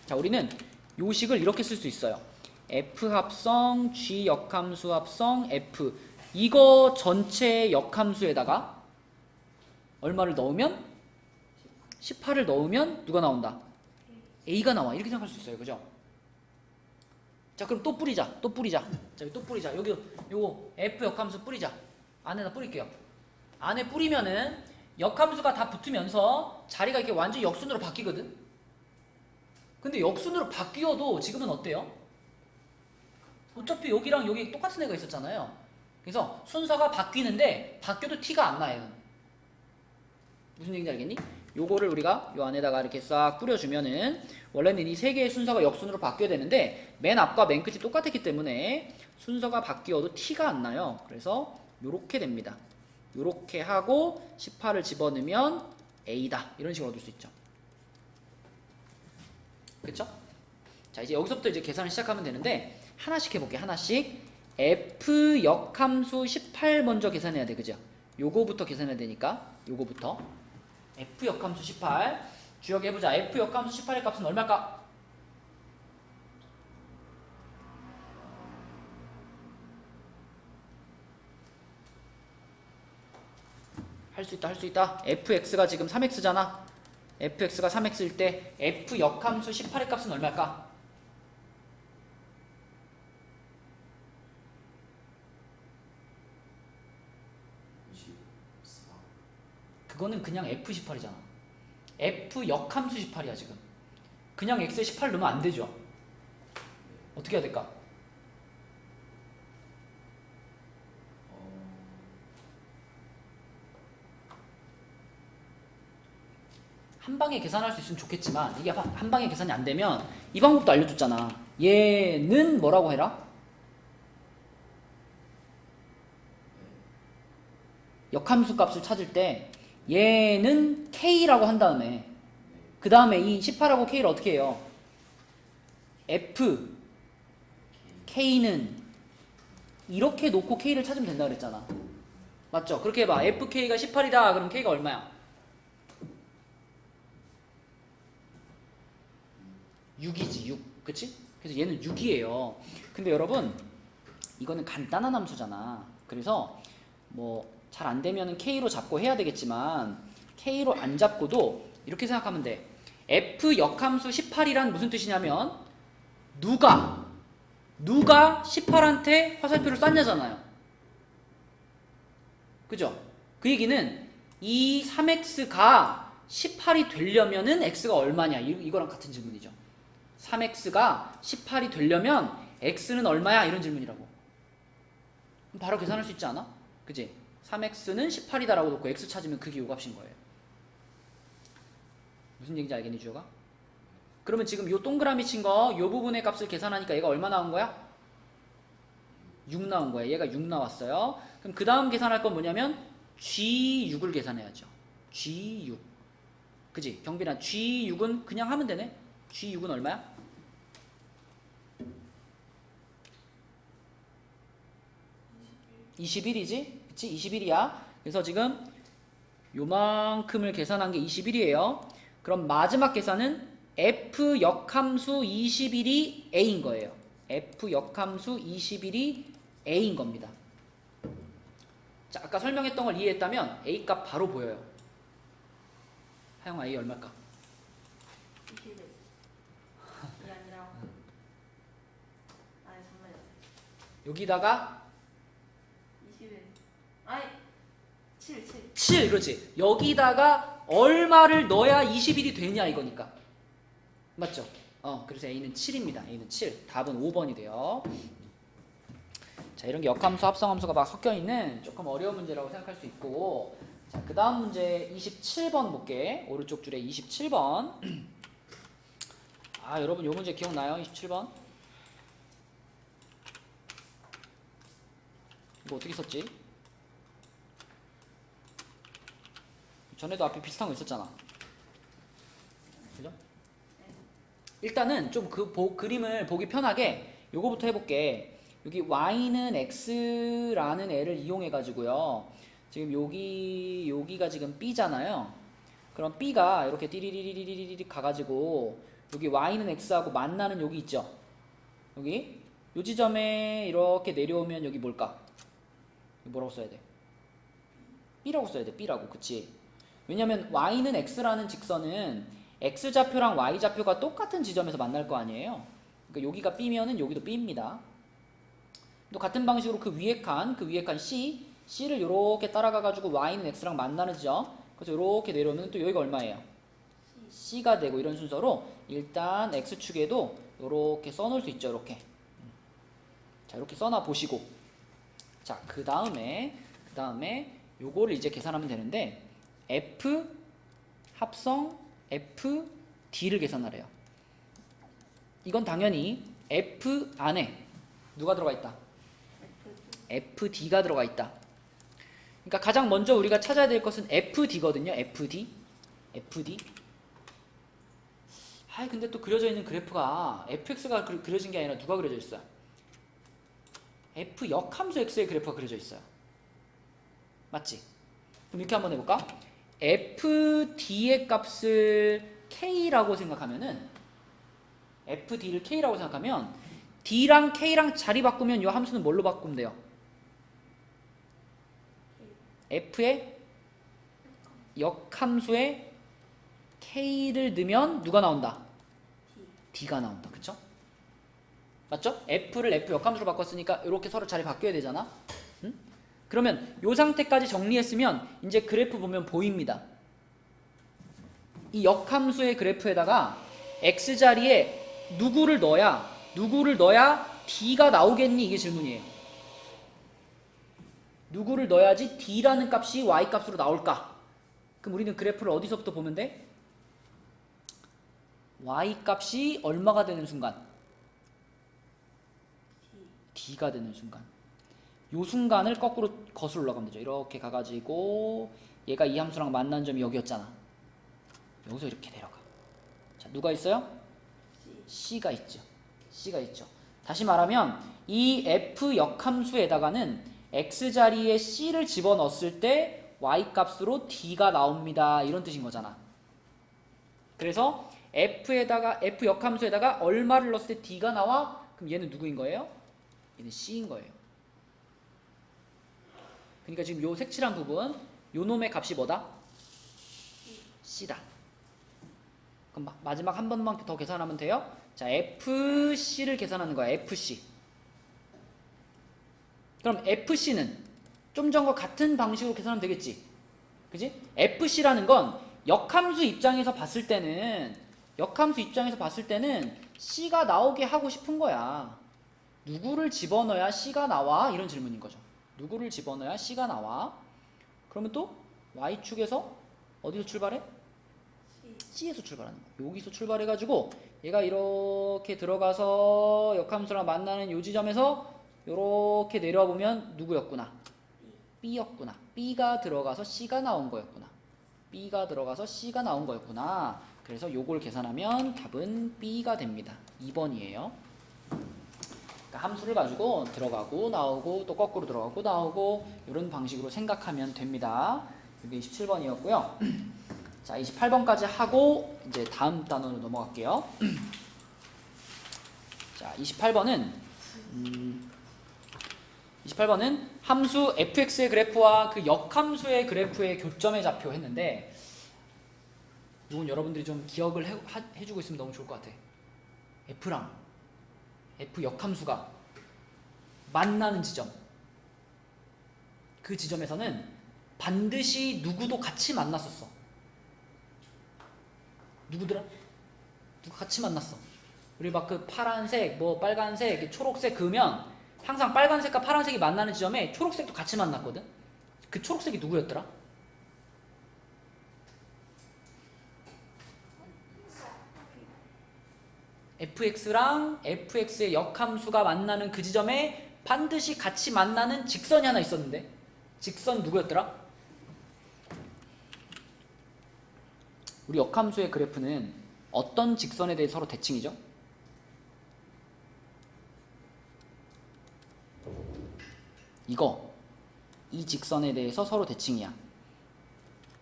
자, 우리는 요 식을 이렇게 쓸 수 있어요. F 합성, G 역함수 합성, F 이거 전체 역함수에다가 얼마를 넣으면? 18을 넣으면 누가 나온다? A가 나와. 이렇게 생각할 수 있어요. 그죠? 자, 그럼 또 뿌리자. 또 뿌리자. 자, 또 뿌리자. 여기 요거 F 역함수 뿌리자. 안에다 뿌릴게요. 안에 뿌리면은 역함수가 다 붙으면서 자리가 이렇게 완전히 역순으로 바뀌거든. 근데 역순으로 바뀌어도 지금은 어때요? 어차피 여기랑 여기 똑같은 애가 있었잖아요. 그래서 순서가 바뀌는데 바뀌어도 티가 안 나요. 무슨 얘기인지 알겠니? 요거를 우리가 요 안에다가 이렇게 싹 뿌려주면은 원래는 이 세 개의 순서가 역순으로 바뀌어야 되는데 맨 앞과 맨 끝이 똑같았기 때문에 순서가 바뀌어도 티가 안 나요. 그래서 요렇게 됩니다. 요렇게 하고 18을 집어넣으면 A다. 이런 식으로 얻을 수 있죠. 그쵸? 자, 이제 여기서부터 이제 계산을 시작하면 되는데 하나씩 해볼게요. 하나씩. F 역함수 18 먼저 계산해야 돼. 그죠? 요거부터 계산해야 되니까 요거부터 F 역함수 18 주역해보자. F 역함수 18의 값은 얼마일까? 할 수 있다 할 수 있다. fx가 지금 3x잖아. fx가 3x일 때 f 역함수 18의 값은 얼마일까? 그거는 그냥 f18이잖아. f 역함수 18이야 지금. 그냥 x에 18 넣으면 안 되죠. 어떻게 해야 될까? 한 방에 계산할 수 있으면 좋겠지만 이게 한 방에 계산이 안 되면 이 방법도 알려줬잖아. 얘는 뭐라고 해라? 역함수 값을 찾을 때 얘는 k라고 한 다음에 그 다음에 이 18하고 k를 어떻게 해요? f k는 이렇게 놓고 k를 찾으면 된다 그랬잖아. 맞죠? 그렇게 해봐. fk가 18이다. 그럼 k가 얼마야? 6이지 6. 그치? 그래서 얘는 6이에요. 근데 여러분 이거는 간단한 함수잖아. 그래서 뭐 잘 안되면 k로 잡고 해야 되겠지만 k로 안 잡고도 이렇게 생각하면 돼. f 역함수 18이란 무슨 뜻이냐면 누가 18한테 화살표를 쐈냐잖아요. 그죠? 그 얘기는 이 3x가 18이 되려면은 x가 얼마냐 이거랑 같은 질문이죠. 3x가 18이 되려면 x는 얼마야? 이런 질문이라고. 그럼 바로 계산할 수 있지 않아? 그지? 3x는 18이다 라고 놓고 x 찾으면 그게 요 값인 거예요. 무슨 얘기인지 알겠니 주호가? 그러면 지금 요 동그라미 친 거 요 부분의 값을 계산하니까 얘가 얼마 나온 거야? 6 나온 거야. 얘가 6 나왔어요. 그럼 그 다음 계산할 건 뭐냐면 G6을 계산해야죠. G6. 그지? 경빈아 G6은 그냥 하면 되네. G6은 얼마야? 21이지? 그치? 21이야. 그래서 지금 요만큼을 계산한 게 21이에요. 그럼 마지막 계산은 f 역함수 21이 a인 거예요. f 역함수 21이 a인 겁니다. 자, 아까 설명했던 걸 이해했다면 a 값 바로 보여요. 하영아 a 얼마일까? 21. 이게 아니라 아니 잠깐만요. 여기다가 21. 아니 7. 7 그렇지. 여기다가 얼마를 넣어야 21이 되냐 이거니까. 맞죠? 그래서 a는 7입니다. a는 7. 답은 5번이 돼요. 자, 이런 게 역함수, 합성함수가 막 섞여있는 조금 어려운 문제라고 생각할 수 있고, 자, 그 다음 문제 27번 볼게. 오른쪽 줄에 27번. 아, 여러분 요 문제 기억나요? 27번? 이거 어떻게 썼지? 전에도 앞에 비슷한 거 있었잖아. 그죠? 일단은 좀 그림을 보기 편하게 요거부터 해볼게. 여기 y는 x라는 애를 이용해 가지고요. 지금 여기가 지금 b잖아요. 그럼 b가 이렇게 띠리리리리리리 가가지고 여기 y는 x하고 만나는 여기 있죠. 여기 요 지점에 이렇게 내려오면 여기 뭘까? 뭐라고 써야 돼? b라고 써야 돼. b라고. 그치? 왜냐면 y는 x라는 직선은 x좌표랑 y좌표가 똑같은 지점에서 만날 거 아니에요. 그러니까 여기가 b면은 여기도 b입니다. 또 같은 방식으로 그 위에 칸 C를 이렇게 따라가가지고 y는 x랑 만나는 지점. 그래서 이렇게 내려오면 또 여기가 얼마예요? C가 되고 이런 순서로 일단 x축에도 이렇게 써놓을 수 있죠. 이렇게. 자, 이렇게 써놔 보시고. 자, 그 다음에 요거를 이제 계산하면 되는데 F 합성 F D를 계산하래요. 이건 당연히 F 안에 누가 들어가 있다? FD가 들어가 있다. 그러니까 가장 먼저 우리가 찾아야 될 것은 FD거든요. FD. 근데 또 그려져 있는 그래프가 FX가 그려진 게 아니라 누가 그려져 있어요? F 역함수 X의 그래프가 그려져 있어요. 맞지? 그럼 이렇게 한번 해볼까? FD의 값을 K라고 생각하면은 FD를 K라고 생각하면 D랑 K랑 자리 바꾸면 이 함수는 뭘로 바꾸면 돼요? F의 역함수에 k를 넣으면 누가 나온다? D. d가 나온다. 그쵸? 맞죠? f를 f 역함수로 바꿨으니까 이렇게 서로 자리 바뀌어야 되잖아. 응? 그러면 이 상태까지 정리했으면 이제 그래프 보면 보입니다. 이 역함수의 그래프에다가 x자리에 누구를 넣어야 d가 나오겠니? 이게 질문이에요. 누구를 넣어야지 d라는 값이 y 값으로 나올까? 그럼 우리는 그래프를 어디서부터 보면 돼? y 값이 얼마가 되는 순간? d가 되는 순간. 요 순간을 거꾸로 거슬러 올라가면 되죠. 이렇게 가가지고 얘가 이 함수랑 만난 점이 여기였잖아. 여기서 이렇게 내려가. 자, 누가 있어요? C가 있죠. C가 있죠. 다시 말하면 이 f 역함수에다가는 x자리에 C를 집어넣었을 때 y 값으로 d가 나옵니다. 이런 뜻인 거잖아. 그래서 f 역함수에다가 얼마를 넣었을 때 d가 나와? 그럼 얘는 누구인 거예요? 얘는 C인 거예요. 그러니까 지금 요 색칠한 부분, 요 놈의 값이 뭐다? C다. 그럼 마지막 한 번만 더 계산하면 돼요. 자, FC를 계산하는 거야. FC. 그럼 FC는 좀 전과 같은 방식으로 계산하면 되겠지. 그지? FC라는 건 역함수 입장에서 봤을 때는 C가 나오게 하고 싶은 거야. 누구를 집어넣어야 C가 나와? 이런 질문인 거죠. 누구를 집어넣어야 C가 나와? 그러면 또 Y축에서 어디서 출발해? C에서 출발하는 거야. 여기서 출발해가지고 얘가 이렇게 들어가서 역함수랑 만나는 요 지점에서 이렇게 내려와 보면 누구였구나? B였구나. B가 들어가서 C가 나온 거였구나. B가 들어가서 C가 나온 거였구나. 그래서 요걸 계산하면 답은 B가 됩니다. 2번이에요. 그러니까 함수를 가지고 들어가고 나오고 또 거꾸로 들어가고 나오고 이런 방식으로 생각하면 됩니다. 이게 27번이었고요. 자, 28번까지 하고 이제 다음 단원으로 넘어갈게요. 자, 28번은 함수 fx의 그래프와 그 역함수의 그래프의 교점의 좌표 했는데 이건 여러분들이 좀 기억을 해주고 있으면 너무 좋을 것 같아. f랑 f 역함수가 만나는 지점, 그 지점에서는 반드시 누구도 같이 만났었어. 누구더라? 누가 같이 만났어. 우리 막 그 파란색, 뭐 빨간색, 초록색 그으면 항상 빨간색과 파란색이 만나는 지점에 초록색도 같이 만났거든. 그 초록색이 누구였더라? fx랑 fx의 역함수가 만나는 그 지점에 반드시 같이 만나는 직선이 하나 있었는데 직선 누구였더라? 우리 역함수의 그래프는 어떤 직선에 대해 서로 대칭이죠? 이 직선에 대해서 서로 대칭이야.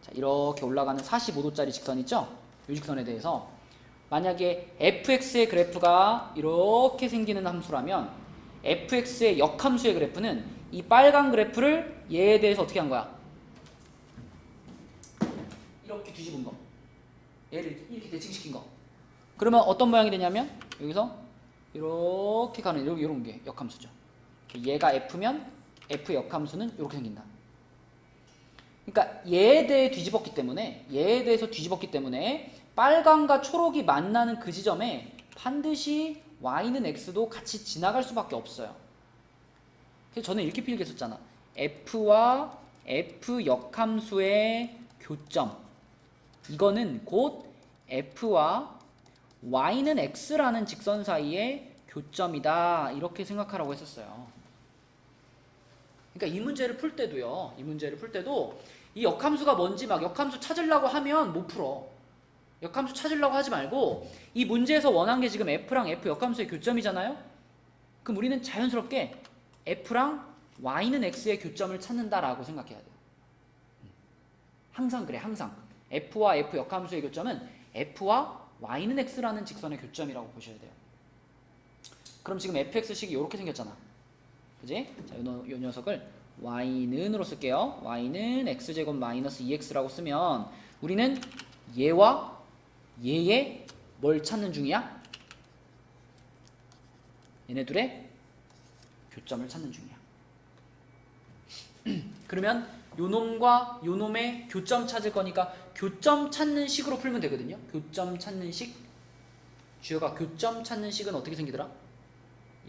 자, 이렇게 올라가는 45도짜리 직선 있죠? 이 직선에 대해서 만약에 fx의 그래프가 이렇게 생기는 함수라면 fx의 역함수의 그래프는 이 빨간 그래프를 얘에 대해서 어떻게 한 거야? 이렇게 뒤집은 거. 얘를 이렇게 대칭시킨 거. 그러면 어떤 모양이 되냐면 여기서 이렇게 가는 이런 게 역함수죠. 얘가 f면 f 역함수는 이렇게 생긴다. 그러니까 얘에 대해서 뒤집었기 때문에 빨강과 초록이 만나는 그 지점에 반드시 y는 x도 같이 지나갈 수밖에 없어요. 그래서 저는 이렇게 필기했었잖아. f와 f 역함수의 교점, 이거는 곧 f와 y는 x라는 직선 사이의 교점이다, 이렇게 생각하라고 했었어요. 그러니까 이 문제를 풀 때도 이 역함수가 뭔지 막 역함수 찾으려고 하면 못 풀어. 역함수 찾으려고 하지 말고 이 문제에서 원한 게 지금 f랑 f 역함수의 교점이잖아요. 그럼 우리는 자연스럽게 f랑 y는 x의 교점을 찾는다라고 생각해야 돼요. 항상 그래, 항상. f와 f 역함수의 교점은 f와 y는 x라는 직선의 교점이라고 보셔야 돼요. 그럼 지금 fx식이 이렇게 생겼잖아. 그지? 자, 요 녀석을 y는으로 쓸게요. y는 x제곱 마이너스 2x라고 쓰면 우리는 얘와 얘의 뭘 찾는 중이야? 얘네둘의 교점을 찾는 중이야. 그러면 요놈과 요놈의 교점 찾을 거니까 교점 찾는 식으로 풀면 되거든요. 교점 찾는 식. 주어가 교점 찾는 식은 어떻게 생기더라?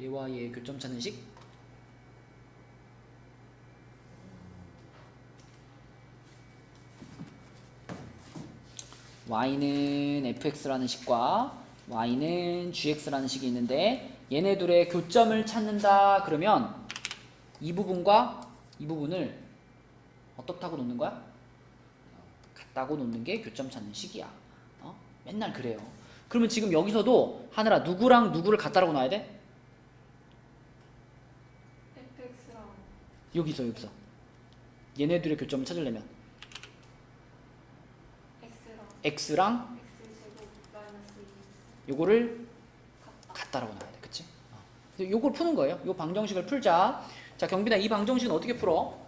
얘와 얘의 교점 찾는 식. y는 fx라는 식과 y는 gx라는 식이 있는데 얘네 둘의 교점을 찾는다 그러면 이 부분과 이 부분을 어떻다고 놓는 거야? 같다고 놓는 게 교점 찾는 식이야. 맨날 그래요. 그러면 지금 여기서도 하늘아 누구랑 누구를 같다라고 놔야 돼? fx랑 여기서 얘네 둘의 교점을 찾으려면 x랑 x제곱 마이너스 2x 요거를 같다라고 놔야 돼. 그치? 그래서 요걸 푸는 거예요. 요 방정식을 풀자. 자, 경빈아, 이 방정식은 어떻게 풀어?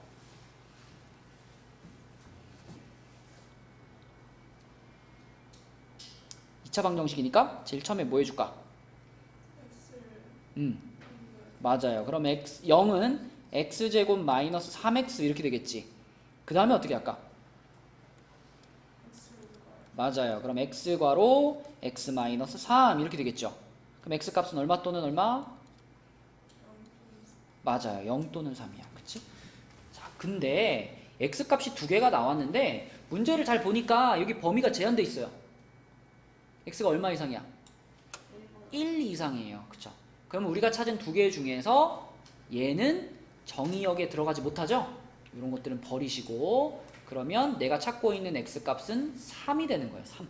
이차 방정식이니까 제일 처음에 뭐 해줄까? 맞아요. 그럼 0은 x제곱 마이너스 3x 이렇게 되겠지. 그 다음에 어떻게 할까? 맞아요. 그럼 x괄호 x 마이너스 3 이렇게 되겠죠. 그럼 x 값은 얼마 또는 얼마? 맞아요. 0 또는 3이야. 그치? 자, 근데 x 값이 두 개가 나왔는데 문제를 잘 보니까 여기 범위가 제한돼 있어요. x가 얼마 이상이야? 1 이상이에요. 그쵸? 그럼 우리가 찾은 두 개 중에서 얘는 정의역에 들어가지 못하죠? 이런 것들은 버리시고 그러면 내가 찾고 있는 x값은 3이 되는 거예요. 3.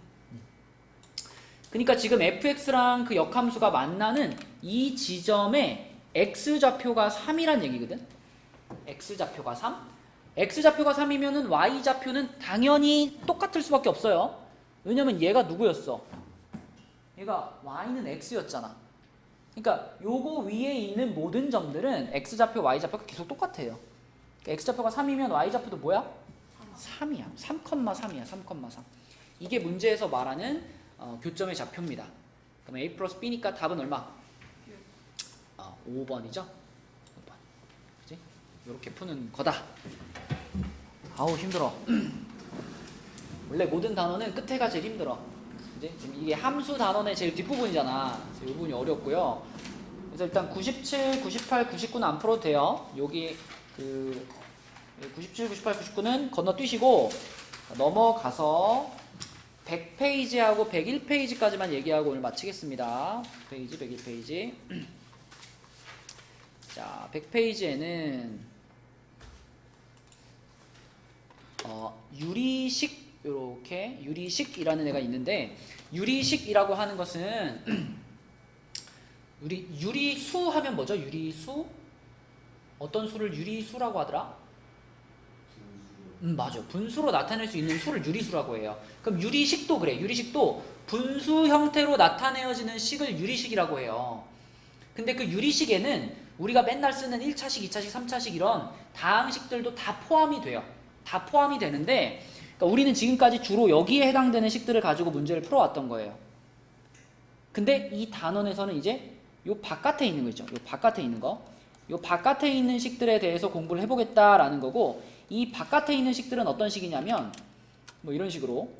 그러니까 지금 fx랑 그 역함수가 만나는 이 지점에 x좌표가 3이란 얘기거든. x좌표가 3. x좌표가 3이면은 y좌표는 당연히 똑같을 수밖에 없어요. 왜냐면 얘가 누구였어? 얘가 y는 x였잖아. 그러니까 요거 위에 있는 모든 점들은 x좌표, y좌표가 계속 똑같아요. 그러니까 x좌표가 3이면 y좌표도 뭐야? 3이야. 3,3이야. 3,3. 이게 문제에서 말하는 교점의 좌표입니다. 그럼 a 플러스 b니까 답은 얼마? 5번이죠? 5번. 그치? 이렇게 푸는 거다. 아우 힘들어. 원래 모든 단원은 끝에가 제일 힘들어. 그치? 지금 이게 함수 단원의 제일 뒷부분이잖아. 그래서 이 부분이 어렵고요. 그래서 일단 97, 98, 99는 안 풀어도 돼요. 여기 97, 98, 99는 건너뛰시고 넘어가서 100페이지하고 101페이지까지만 얘기하고 오늘 마치겠습니다. 100페이지, 101페이지. 자, 100페이지에는 유리식 이렇게 유리식이라는 애가 있는데 유리식이라고 하는 것은 우리 유리수 하면 뭐죠? 유리수? 어떤 수를 유리수라고 하더라? 맞아. 분수로 나타낼 수 있는 수를 유리수라고 해요. 그럼 유리식도 그래. 유리식도 분수 형태로 나타내어지는 식을 유리식이라고 해요. 근데 그 유리식에는 우리가 맨날 쓰는 1차식, 2차식, 3차식 이런 다항식들도 다 포함이 돼요. 다 포함이 되는데 그러니까 우리는 지금까지 주로 여기에 해당되는 식들을 가지고 문제를 풀어왔던 거예요. 근데 이 단원에서는 이제 요 바깥에 있는 거 있죠. 요 바깥에 있는 거. 요 바깥에 있는 식들에 대해서 공부를 해보겠다라는 거고 이 바깥에 있는 식들은 어떤 식이냐면 뭐 이런 식으로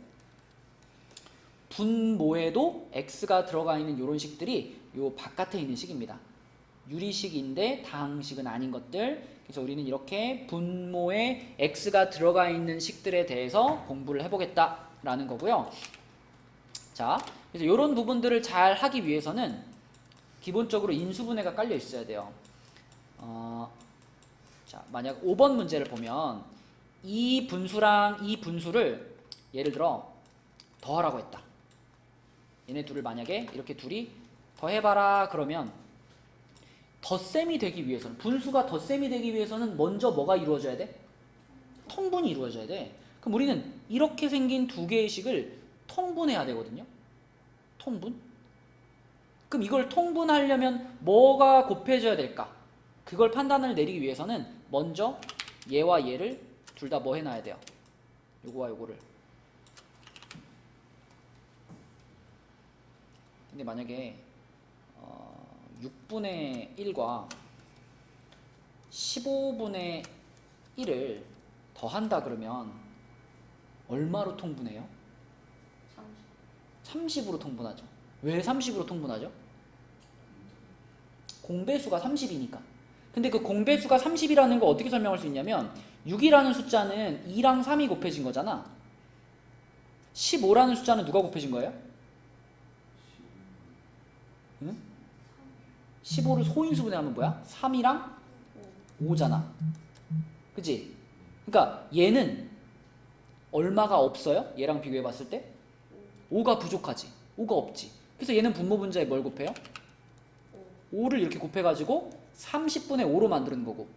분모에도 x가 들어가 있는 이런 식들이 요 바깥에 있는 식입니다. 유리식인데 다항식은 아닌 것들. 그래서 우리는 이렇게 분모에 x가 들어가 있는 식들에 대해서 공부를 해보겠다라는 거고요. 자, 그래서 이런 부분들을 잘 하기 위해서는 기본적으로 인수분해가 깔려 있어야 돼요. 자, 만약 5번 문제를 보면 이 분수랑 이 분수를 예를 들어 더하라고 했다. 얘네 둘을 만약에 이렇게 둘이 더해봐라 그러면 덧셈이 되기 위해서는 분수가 덧셈이 되기 위해서는 먼저 뭐가 이루어져야 돼? 통분이 이루어져야 돼. 그럼 우리는 이렇게 생긴 두 개의 식을 통분해야 되거든요. 통분? 그럼 이걸 통분하려면 뭐가 곱해져야 될까? 그걸 판단을 내리기 위해서는 먼저 얘와 얘를 둘 다 뭐 해놔야 돼요? 요거와 요거를. 근데 만약에 6분의 1과 15분의 1을 더한다 그러면 얼마로 통분해요? 30으로 통분하죠. 왜 30으로 통분하죠? 공배수가 30이니까. 근데 그 공배수가 30이라는 거 어떻게 설명할 수 있냐면 6이라는 숫자는 2랑 3이 곱해진 거잖아. 15라는 숫자는 누가 곱해진 거예요? 응? 15를 소인수분해하면 뭐야? 3이랑 5잖아. 그치? 그러니까 얘는 얼마가 없어요? 얘랑 비교해 봤을 때? 5가 부족하지. 5가 없지. 그래서 얘는 분모 분자에 뭘 곱해요? 5를 이렇게 곱해가지고 30분의 5로 만드는 거고,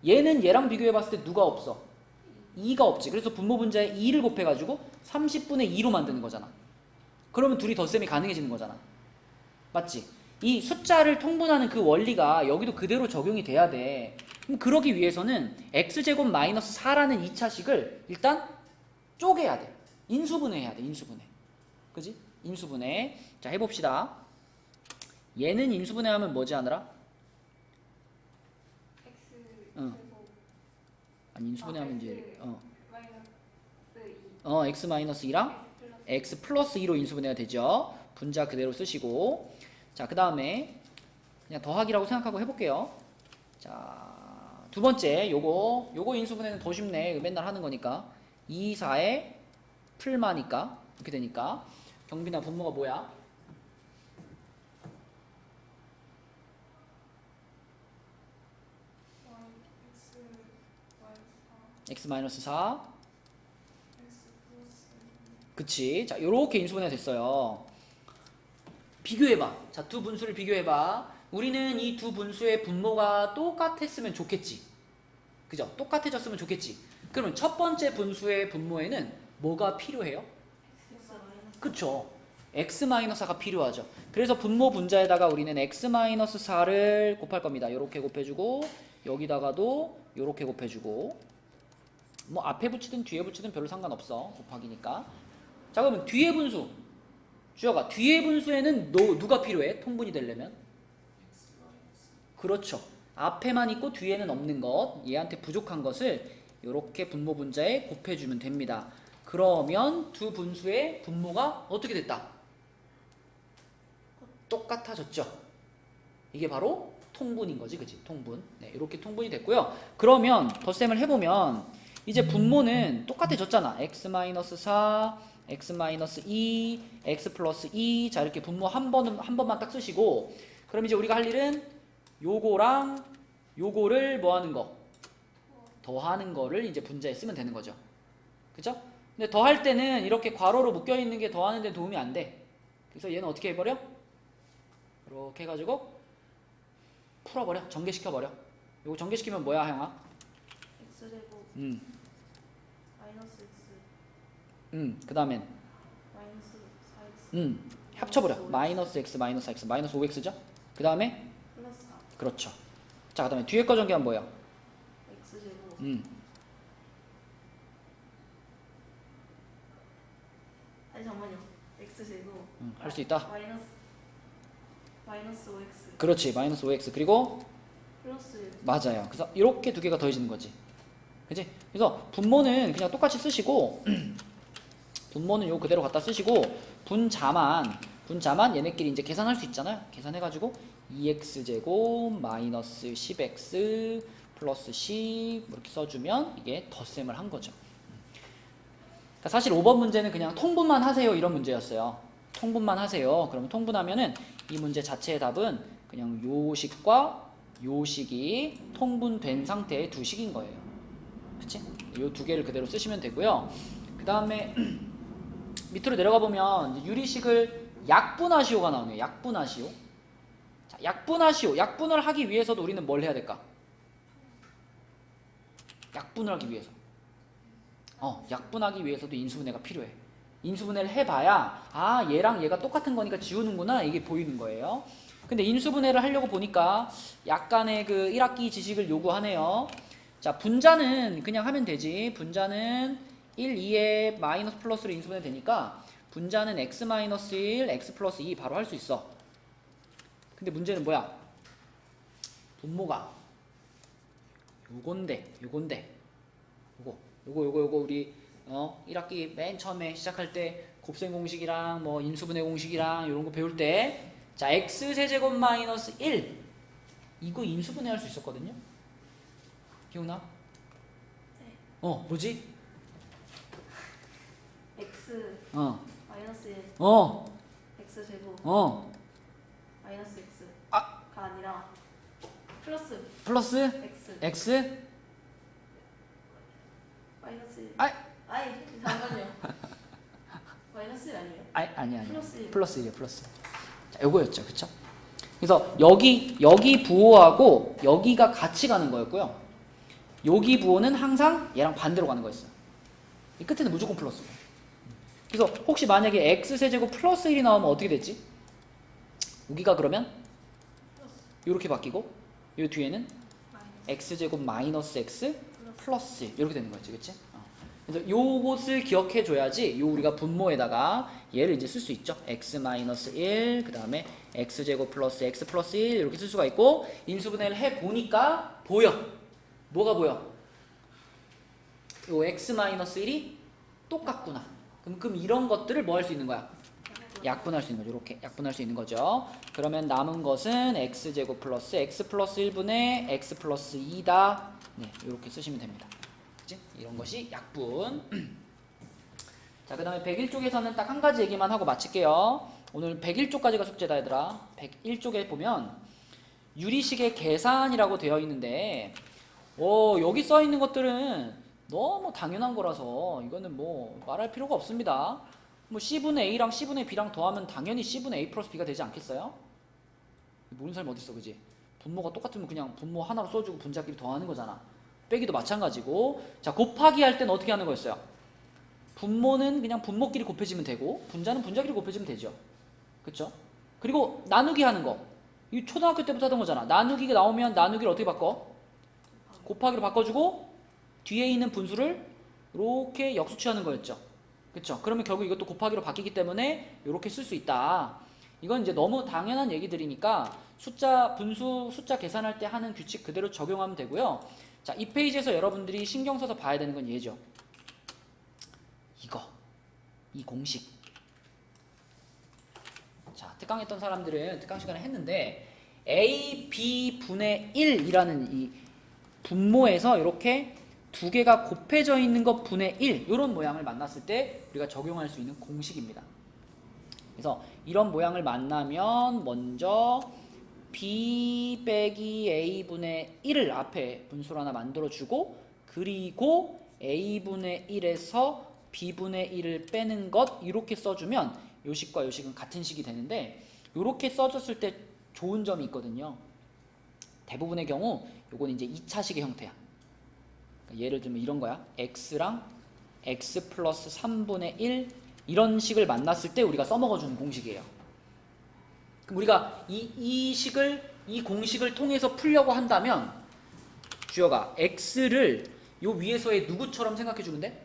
얘는 얘랑 비교해 봤을 때 누가 없어? 2가 없지. 그래서 분모 분자에 2를 곱해가지고 30분의 2로 만드는 거잖아. 그러면 둘이 덧셈이 가능해지는 거잖아. 맞지? 이 숫자를 통분하는 그 원리가 여기도 그대로 적용이 돼야 돼. 그럼 그러기 위해서는 x제곱 마이너스 4라는 2차식을 일단 쪼개야 돼. 인수분해해야 돼. 인수분해. 그지? 인수분해. 자, 해봅시다. 얘는 인수분해하면 뭐지 하느라? X 응. 제곱 아니 인수분해하면 이제 마이너스 2 x 마이너스 2랑 x 플러스 2로 인수분해가 되죠. 분자 그대로 쓰시고, 자, 그 다음에 그냥 더하기라고 생각하고 해볼게요. 자, 두 번째 요거 인수분해는 더 쉽네. 맨날 하는 거니까 2, 4에 풀마니까 이렇게 되니까 경빈아 분모가 뭐야? x 마이너스 4. 그치? 자, 요렇게 인수분해가 됐어요. 비교해봐. 자, 두 분수를 비교해봐. 우리는 이 두 분수의 분모가 똑같았으면 좋겠지. 그죠? 똑같아졌으면 좋겠지. 그러면 첫 번째 분수의 분모에는 뭐가 필요해요? 그쵸? x-4가 필요하죠. 그래서 분모 분자에다가 우리는 x-4를 곱할 겁니다. 요렇게 곱해주고, 여기다가도 요렇게 곱해주고, 뭐 앞에 붙이든 뒤에 붙이든 별로 상관없어. 곱하기니까. 자, 그러면 뒤에 분수. 주혁아, 뒤에 분수에는 누가 필요해? 통분이 되려면? 그렇죠. 앞에만 있고 뒤에는 없는 것, 얘한테 부족한 것을 이렇게 분모 분자에 곱해주면 됩니다. 그러면 두 분수의 분모가 어떻게 됐다? 똑같아졌죠. 이게 바로 통분인 거지, 그치? 통분. 네, 이렇게 통분이 됐고요. 그러면 덧셈을 해보면 이제 분모는 똑같아졌잖아. x-4, x-2, x 플러스 2. 자, 이렇게 분모 한 번만 딱 쓰시고, 그럼 이제 우리가 할 일은 요거랑 요거를 뭐 하는 거? 더하는 거를 이제 분자에 쓰면 되는 거죠. 그죠? 근데 더할 때는 이렇게 괄호로 묶여 있는 게 더하는 데 도움이 안 돼. 그래서 얘는 어떻게 해버려? 이렇게 해가지고 풀어버려. 전개시켜버려. 요거 전개시키면 뭐야, 형아? x제곱 마이너스 x 그 다음엔 마이너스 4x 합쳐버려. 마이너스 x 마이너스 x 마이너스 5x죠? 그 다음에 플러스 4 그렇죠. 자, 그 다음에 뒤에 거 전개하면 뭐예요? x제곱 아니 잠깐만요. x제곱 할 수 있다. 마이너스 5x 그렇지. 마이너스 5x 그리고 플러스 맞아요. 그래서 이렇게 두 개가 더해지는 거지. 그치? 그래서 분모는 그냥 똑같이 쓰시고 분모는 요 그대로 갖다 쓰시고 분자만 얘네끼리 이제 계산할 수 있잖아요. 계산해가지고 2x제곱 마이너스 10x 플러스 10 이렇게 써주면 이게 덧셈을 한 거죠. 그러니까 사실 5번 문제는 그냥 통분만 하세요 이런 문제였어요. 통분만 하세요. 그러면 통분하면은 이 문제 자체의 답은 그냥 요식과 요식이 통분된 상태의 두 식인 거예요. 그치? 요 두 개를 그대로 쓰시면 되고요. 그 다음에 밑으로 내려가 보면 이제 유리식을 약분하시오가 나오네요. 약분하시오. 자, 약분하시오. 약분을 하기 위해서도 우리는 뭘 해야 될까? 약분을 하기 위해서. 약분하기 위해서도 인수분해가 필요해. 인수분해를 해봐야 얘랑 얘가 똑같은 거니까 지우는구나 이게 보이는 거예요. 근데 인수분해를 하려고 보니까 약간의 그 1학기 지식을 요구하네요. 자, 분자는 그냥 하면 되지. 분자는 1, 2에 마이너스 플러스로 인수분해 되니까 분자는 x-1, x 플러스 2 바로 할 수 있어. 근데 문제는 뭐야? 분모가 요건데 요거 우리 1학기 맨 처음에 시작할 때 곱셈 공식이랑 뭐 인수분해 공식이랑 이런 거 배울 때 자, x 세제곱 마이너스 1 이거 인수분해 할 수 있었거든요. 기억나? 네. 뭐지? x 어. 마이너스 1 어. x 제곱 어. 마이너스 x가 아. 아니라 플러스 플러스 x x 마이너스 1 아이. 잠깐만요. 마이너스 1 아니에요? 아니야. 플러스 1. 플러스 1이에요. 플러스. 자, 요거였죠. 그쵸? 그래서 여기 부호하고 여기가 같이 가는 거였고요. 여기 부호는 항상 얘랑 반대로 가는 거였어요. 이 끝에는 무조건 플러스고. 그래서 혹시 만약에 x 세제곱 플러스 1이 나오면 어떻게 됐지? 여기가 그러면 이렇게 바뀌고 이 뒤에는 x 제곱 마이너스 x 플러스 1 이렇게 되는 거였지. 그치? 그래서 요것을 기억해 줘야지 요 우리가 분모에다가 얘를 이제 쓸 수 있죠. x 마이너스 1 그 다음에 x 제곱 플러스 x 플러스 1 이렇게 쓸 수가 있고 인수분해를 해 보니까 보여. 뭐가 보여? 요 x 마이너스 1이 똑같구나. 그럼 이런 것들을 뭐 할 수 있는 거야? 약분할 수 있는 거죠. 이렇게 약분할 수 있는 거죠. 그러면 남은 것은 x 제곱 플러스 x 플러스 1분의 x 플러스 2다. 네, 이렇게 쓰시면 됩니다. 그치? 이런 것이 약분. 자, 그 다음에 101쪽에서는 딱 한 가지 얘기만 하고 마칠게요. 오늘 101쪽까지가 숙제다 얘들아. 101쪽에 보면 유리식의 계산이라고 되어 있는데 여기 써 있는 것들은 너무 당연한 거라서 이거는 뭐 말할 필요가 없습니다. 뭐 C분의 A랑 C분의 B랑 더하면 당연히 C분의 A 플러스 B가 되지 않겠어요? 모르는 사람이 어딨어, 그지? 분모가 똑같으면 그냥 분모 하나로 써주고 분자끼리 더하는 거잖아. 빼기도 마찬가지고. 자, 곱하기 할 때는 어떻게 하는 거였어요? 분모는 그냥 분모끼리 곱해지면 되고 분자는 분자끼리 곱해지면 되죠. 그쵸? 그리고 나누기 하는 거. 이 초등학교 때부터 하던 거잖아. 나누기가 나오면 나누기를 어떻게 바꿔? 곱하기로 바꿔주고 뒤에 있는 분수를 이렇게 역수치하는 거였죠. 그쵸? 그러면 결국 이것도 곱하기로 바뀌기 때문에 이렇게 쓸 수 있다. 이건 이제 너무 당연한 얘기들이니까 분수 숫자 계산할 때 하는 규칙 그대로 적용하면 되고요. 자, 이 페이지에서 여러분들이 신경 써서 봐야 되는 건 얘죠. 이 공식. 자, 특강했던 사람들은 특강 시간에 했는데 A, B 분의 1이라는 이 분모에서 이렇게 두 개가 곱해져 있는 것 분의 1 이런 모양을 만났을 때 우리가 적용할 수 있는 공식입니다. 그래서 이런 모양을 만나면 먼저 B 빼기 A분의 1을 앞에 분수로 하나 만들어주고 그리고 A분의 1에서 B분의 1을 빼는 것 이렇게 써주면 요식과 요식은 같은 식이 되는데 이렇게 써줬을 때 좋은 점이 있거든요. 대부분의 경우 요건 이제 2차식의 형태야. 그러니까 예를 들면 이런 거야. x랑 x 플러스 3분의 1 이런 식을 만났을 때 우리가 써먹어주는 공식이에요. 그럼 우리가 이 공식을 통해서 풀려고 한다면 주여가 x를 요 위에서의 누구처럼 생각해주면 돼?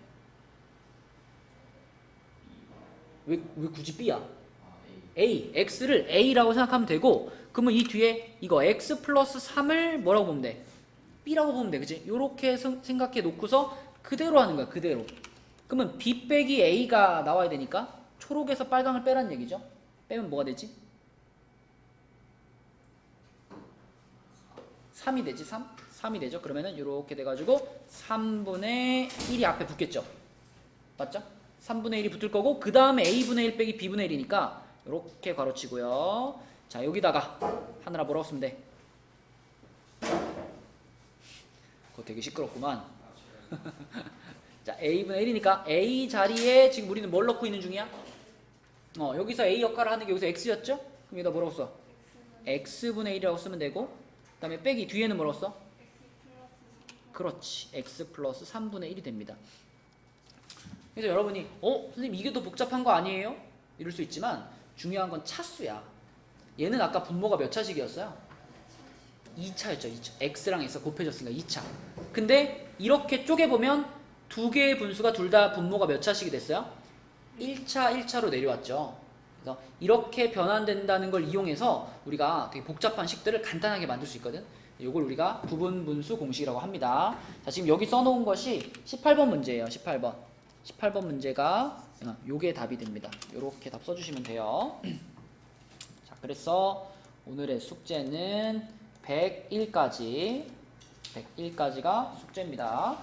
왜 굳이 b야? A, x를 a라고 생각하면 되고 그러면 이 뒤에 이거 x 플러스 3을 뭐라고 보면 돼? b라고 보면 돼. 그치? 요렇게 생각해 놓고서 그대로 하는 거야. 그대로. 그러면 b 빼기 a가 나와야 되니까 초록에서 빨강을 빼라는 얘기죠. 빼면 뭐가 되지? 3이 되지. 3이 되죠. 그러면은 이렇게 돼가지고 3분의 1이 앞에 붙겠죠. 맞죠? 3분의 1이 붙을 거고 그 다음에 a분의 1 빼기 b분의 1이니까 이렇게 괄호치고요. 자, 여기다가 하느라 뭐라고 쓰면 돼? 그거 되게 시끄럽구만. 자, a분의 1이니까 a 자리에 지금 우리는 뭘 넣고 있는 중이야? 여기서 a 역할을 하는 게 여기서 x였죠? 그럼 여기다 뭐라고 써? x분의 1이라고 쓰면 되고 그 다음에 빼기 뒤에는 뭐라고 써? 그렇지. x 플러스 3분의 1이 됩니다. 그래서 여러분이 선생님 이게 더 복잡한 거 아니에요? 이럴 수 있지만 중요한 건 차수야. 얘는 아까 분모가 몇 차식이었어요? 2차였죠. 2차. x랑 x가 곱해졌으니까 2차. 근데 이렇게 쪼개보면 두 개의 분수가 둘 다 분모가 몇 차씩이 됐어요? 1차, 1차로 내려왔죠. 그래서 이렇게 변환된다는 걸 이용해서 우리가 되게 복잡한 식들을 간단하게 만들 수 있거든. 이걸 우리가 부분분수 공식이라고 합니다. 자, 지금 여기 써놓은 것이 18번 문제예요. 18번. 18번 문제가 요게 답이 됩니다. 요렇게 답 써주시면 돼요. 자, 그래서 오늘의 숙제는 101까지가 숙제입니다.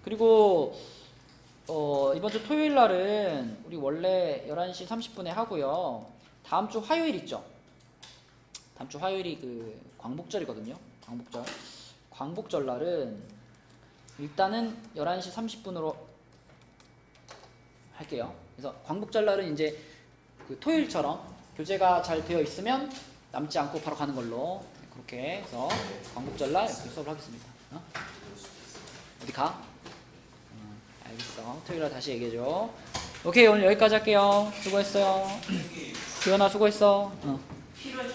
그리고 이번 주 토요일 날은 우리 원래 11시 30분에 하고요. 다음 주 화요일 있죠? 다음 주 화요일이 그 광복절이거든요. 광복절 날은 일단은 11시 30분으로 할게요. 그래서 광복절 날은 이제 그 토요일처럼 교재가 잘 되어 있으면 남지 않고 바로 가는 걸로 그렇게 해서 광복절 날 이렇게 수업을 하겠습니다. 어디 가? 알겠어. 토요일 날 다시 얘기해줘. 오케이, 오늘 여기까지 할게요. 수고했어요. 규현아 수고했어. 필요할